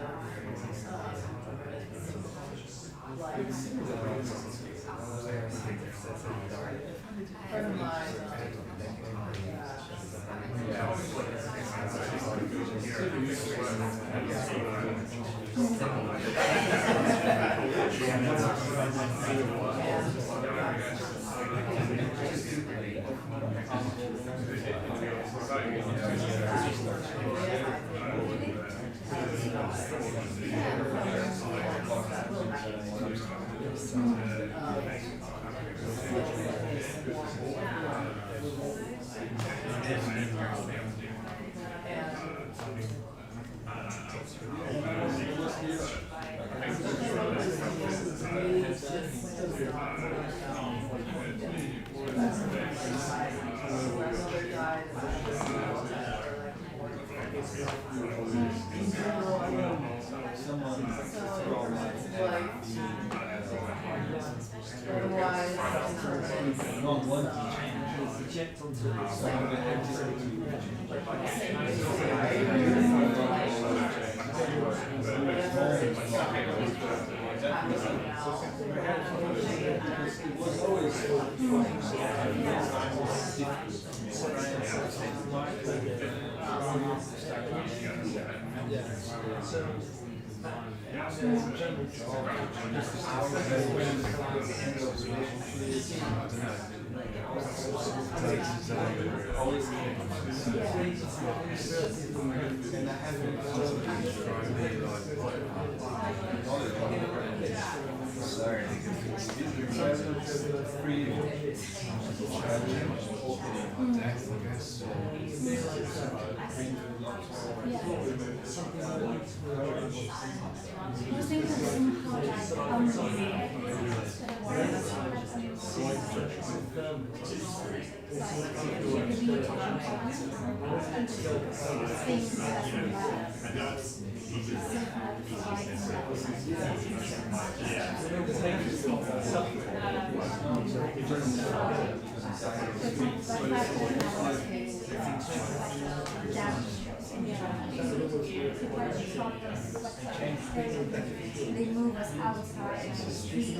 They move us outside the street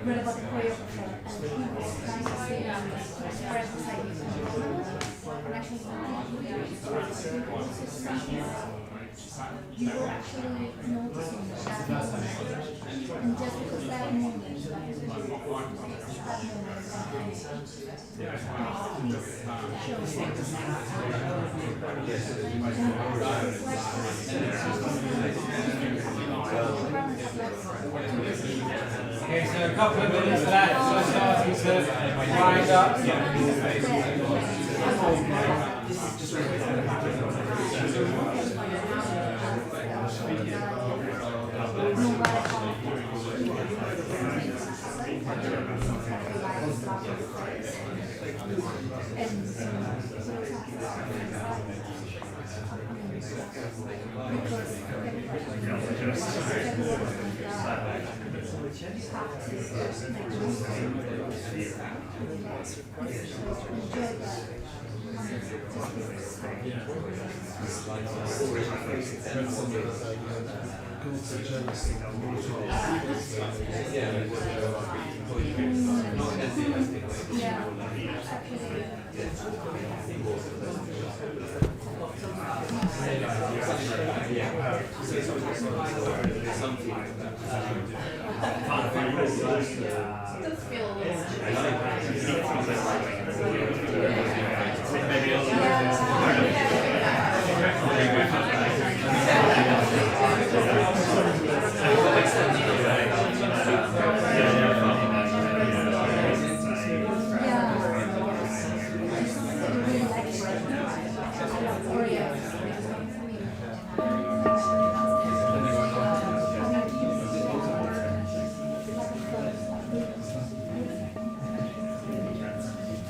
read about the choreographer and he was trying to say express this idea and actually you were actually noticing that moment and just because that moment Okay, so a couple of minutes left, so starting to wind up.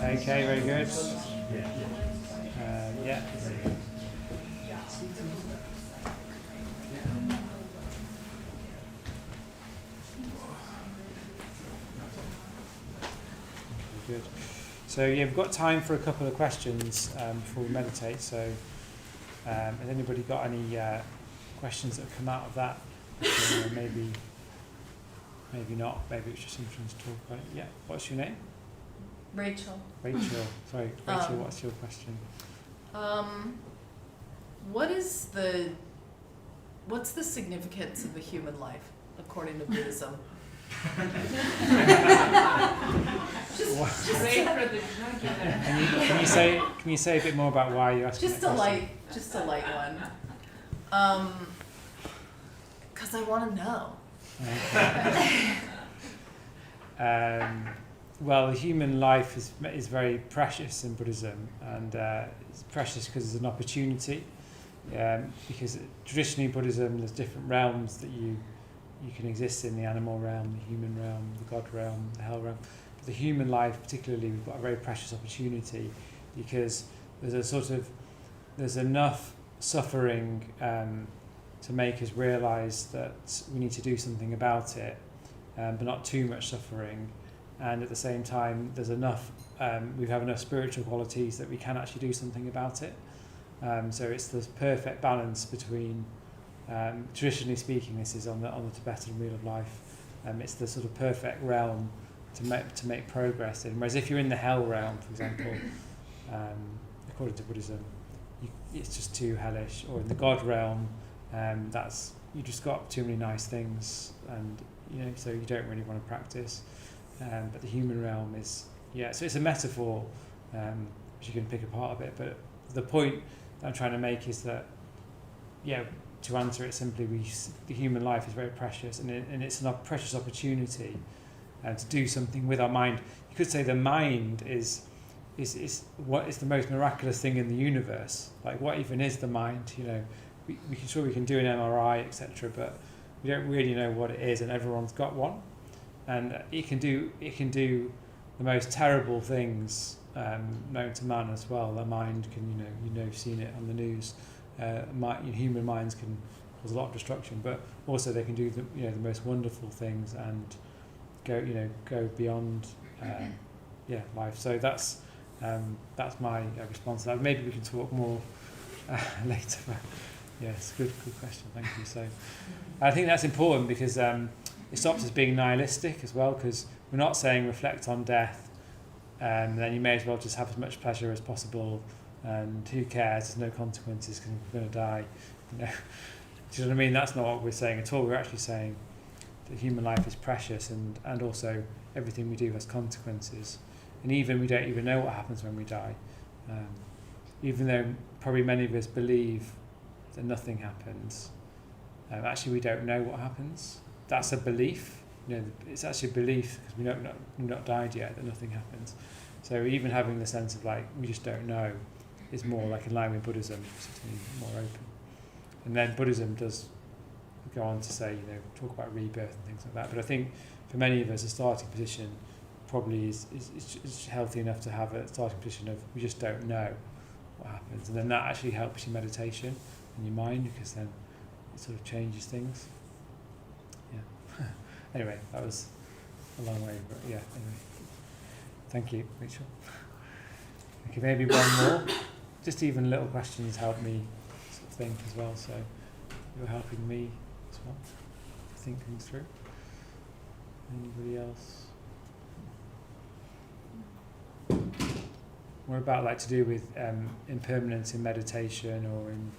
Okay, very good. Yeah. Good. So yeah, we've got time for a couple of questions before we meditate. So has anybody got any questions that have come out of that? Maybe not. Maybe it's just interesting to talk about it. Yeah. What's your name? Rachel. Rachel. Sorry, Rachel. What's your question? What's the significance of the human life according to Buddhism? Just wait for the Can you say a bit more about why you're asking? Just a light one. Because I want to know. Okay. Well, the human life is very precious in Buddhism, and it's precious because it's an opportunity. Because traditionally in Buddhism, there's different realms that you can exist in: the animal realm, the human realm, the God realm, the hell realm. But the human life, particularly, we've got a very precious opportunity because there's enough suffering to make us realise that we need to do something about it, but not too much suffering. And at the same time, there's enough. We have enough spiritual qualities that we can actually do something about it. So it's this perfect balance between Traditionally speaking, this is on the Tibetan wheel of life. It's the sort of perfect realm to make progress in. Whereas if you're in the hell realm, for example, according to Buddhism, it's just too hellish. Or in the God realm, that's you just got too many nice things, and so you don't really want to practice. But the human realm is so it's a metaphor, which you can pick apart a bit. But the point that I'm trying to make is that to answer it simply, the human life is very precious, and it's a precious opportunity to do something with our mind. You could say the mind is what is the most miraculous thing in the universe. Like, what even is the mind? We can do an MRI, etc., but we don't really know what it is, and everyone's got one, and it can do the most terrible things known to man as well. The mind can, you've seen it on the news. Human minds can cause a lot of destruction, but also they can do the most wonderful things and go beyond life. So that's my response to that. Maybe we can talk more later. But it's a good question. Thank you. So I think that's important because it stops us being nihilistic as well, because we're not saying reflect on death and then you may as well just have as much pleasure as possible, and who cares, there's no consequences because we're going to die. Do you know what I mean? That's not what we're saying at all. We're actually saying that human life is precious, and also everything we do has consequences, and even we don't even know what happens when we die, even though probably many of us believe that nothing happens. Actually we don't know what happens. That's a belief. It's actually a belief because we've not died yet, that nothing happens. So even having the sense of like we just don't know is more like in line with Buddhism, it's to be more open. And then Buddhism does go on to say, talk about rebirth and things like that. But I think for many of us, a starting position probably is healthy enough to have a starting position of we just don't know what happens. And then that actually helps your meditation and your mind, because then it sort of changes things. Yeah. Anyway, that was a long way, but anyway. Thank you, Rachel. Okay, maybe one more. Just even little questions help me sort of think as well, so you're helping me as well to think things through. Anybody else? What about to do with impermanence in meditation or in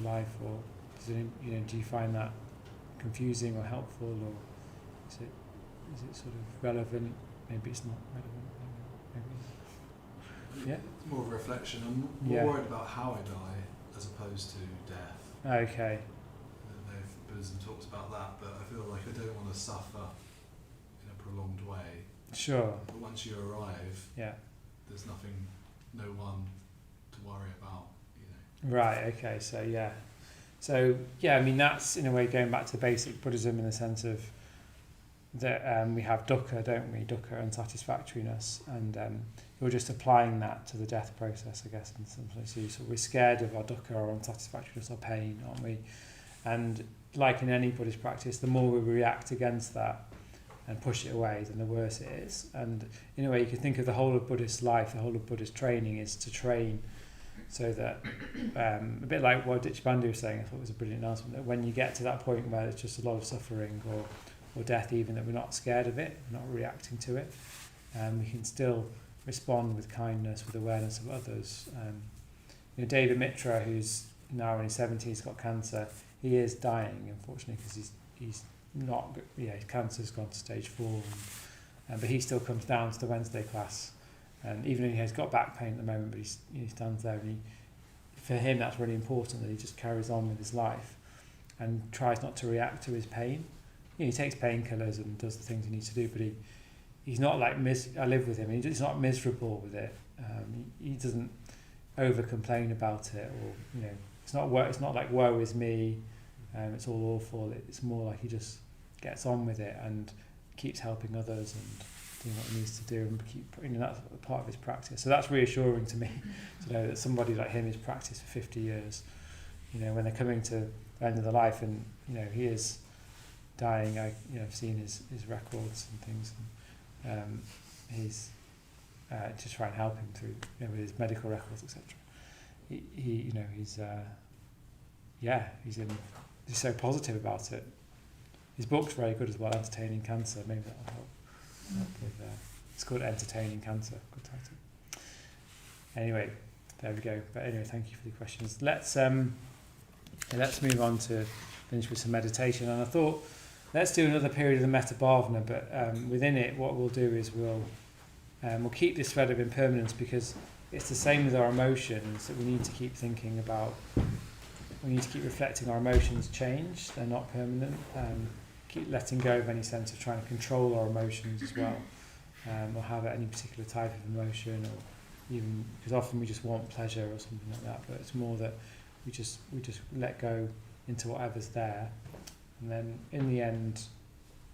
your life, or do you find that confusing or helpful, or is it sort of relevant? Maybe it's not relevant. Maybe. Yeah. It's more of a reflection. I'm more worried about how I die as opposed to death. Okay. I don't know if Buddhism talks about that, but I feel like I don't want to suffer in a prolonged way. Sure. But once you arrive, there's nothing, no one to worry about. Right. Okay. So I mean that's in a way going back to basic Buddhism in the sense of that we have dukkha, don't we? Dukkha, unsatisfactoriness, and you're just applying that to the death process, I guess, in some sense. So we're scared of our dukkha, our unsatisfactoriness, our pain, aren't we? And like in any Buddhist practice, the more we react against that and push it away, then the worse it is. And in a way, you can think of the whole of Buddhist life, the whole of Buddhist training is to train so that, a bit like what Ditch Bandhu was saying, I thought it was a brilliant announcement, that when you get to that point where there's just a lot of suffering or death even, that we're not scared of it, we're not reacting to it, we can still respond with kindness, with awareness of others. David Mitra, who's now in his 70s, got cancer, he is dying, unfortunately, because he's not, his cancer's gone to stage 4, but he still comes down to the Wednesday class, and even though he's got back pain at the moment, but he stands there, and for him that's really important, that he just carries on with his life and tries not to react to his pain. He takes painkillers and does the things he needs to do, but he's not like I live with him. He's not miserable with it. He doesn't over complain about it, or it's not like woe is me. It's all awful. It's more like he just gets on with it and keeps helping others and doing what he needs to do, and keep that's part of his practice. So that's reassuring to me to know that somebody like him has practiced for 50 years. When they're coming to the end of their life, and he is dying. I've seen his records and things, and he's to try and help him through with his medical records, etc. He's he's so positive about it. His book's very good as well, Entertaining Cancer. Maybe that'll help with. It's called Entertaining Cancer. Good title. Anyway, there we go. But anyway, thank you for the questions. Let's move on to finish with some meditation. And I thought let's do another period of the Metta Bhavana, but within it, what we'll do is we'll keep this thread of impermanence, because it's the same with our emotions, that we need to keep thinking about. We need to keep reflecting our emotions change. They're not permanent. Keep letting go of any sense of trying to control our emotions as well, or have any particular type of emotion, or even because often we just want pleasure or something like that. But it's more that we just let go into whatever's there, and then in the end,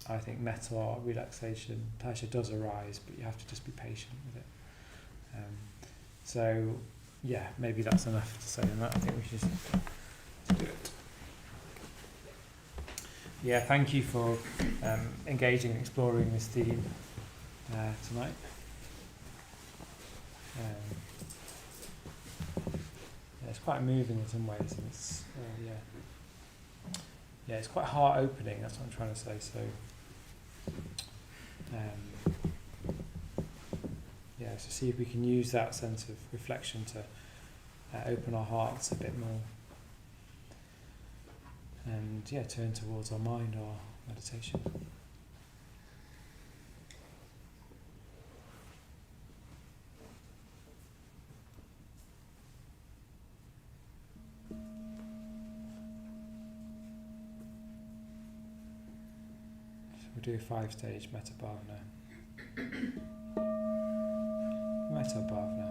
I think metta, or relaxation, pleasure does arise, but you have to just be patient with it. So yeah, maybe that's enough to say on that. I think we should just do it. Yeah, thank you for engaging and exploring this theme tonight. Yeah, it's quite moving in some ways, and it's it's quite heart opening. That's what I'm trying to say. So so see if we can use that sense of reflection to open our hearts a bit more, and turn towards our mind, our meditation. We'll do a 5-stage Metta Bhavana. Metta Bhavana.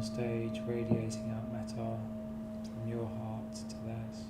stage, radiating out metta from your heart to theirs.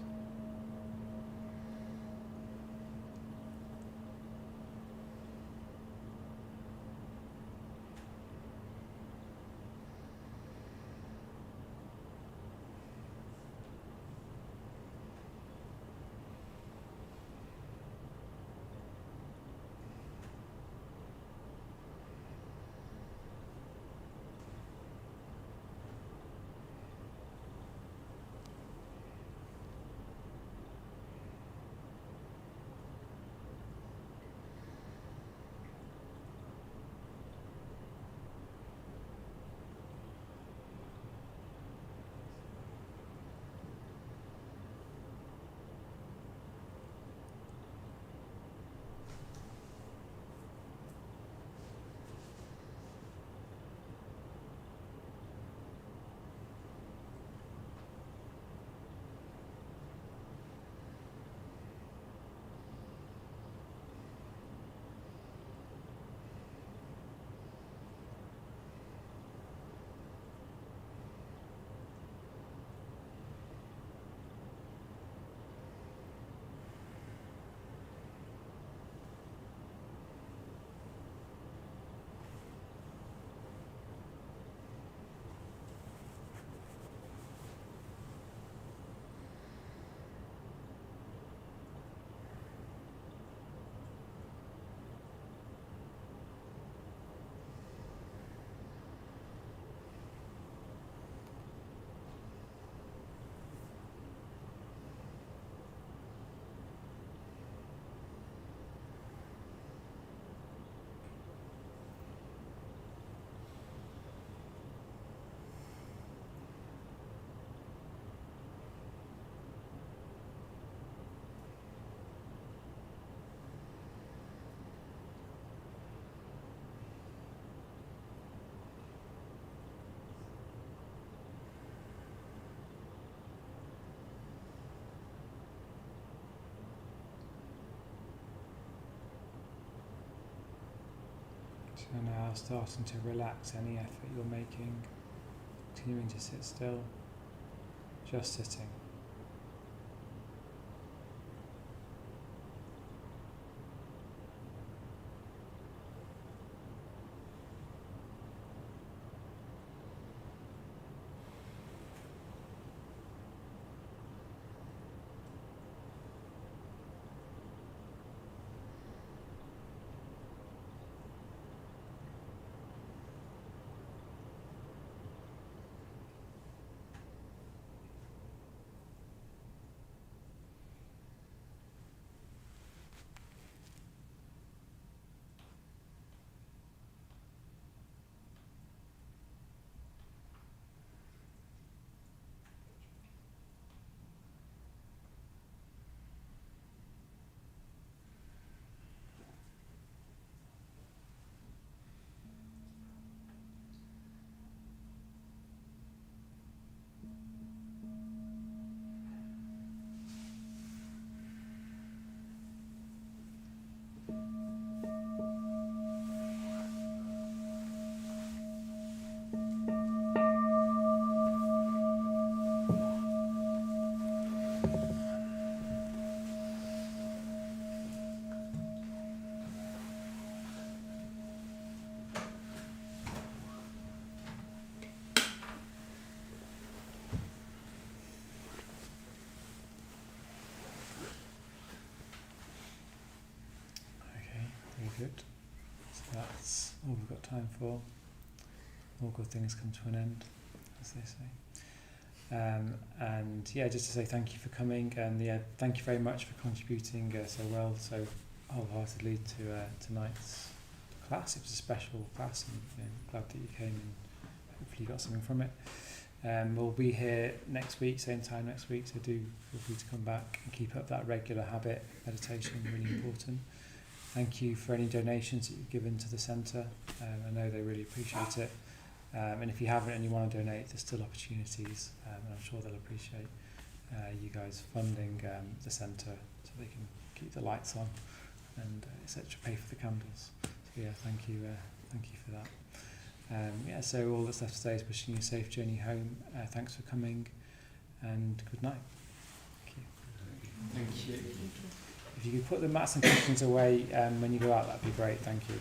So now starting to relax any effort you're making, continuing to sit still, just sitting. Good. So that's all we've got time for. All good things come to an end, as they say. And yeah, just to say thank you for coming, and yeah, thank you very much for contributing so well, so wholeheartedly to tonight's class. It was a special class, and glad that you came and hopefully you got something from it. We'll be here next week, same time next week, so do feel free to come back and keep up that regular habit. Meditation, really important. Thank you for any donations that you've given to the centre. I know they really appreciate it. And if you haven't and you want to donate, there's still opportunities, and I'm sure they'll appreciate you guys funding the centre so they can keep the lights on and etc. Pay for the candles. So yeah, thank you for that. Yeah, so all that's left to say is wishing you a safe journey home. Thanks for coming, and good night. Thank you. If you could put the mats and cushions away when you go out, that'd be great. Thank you.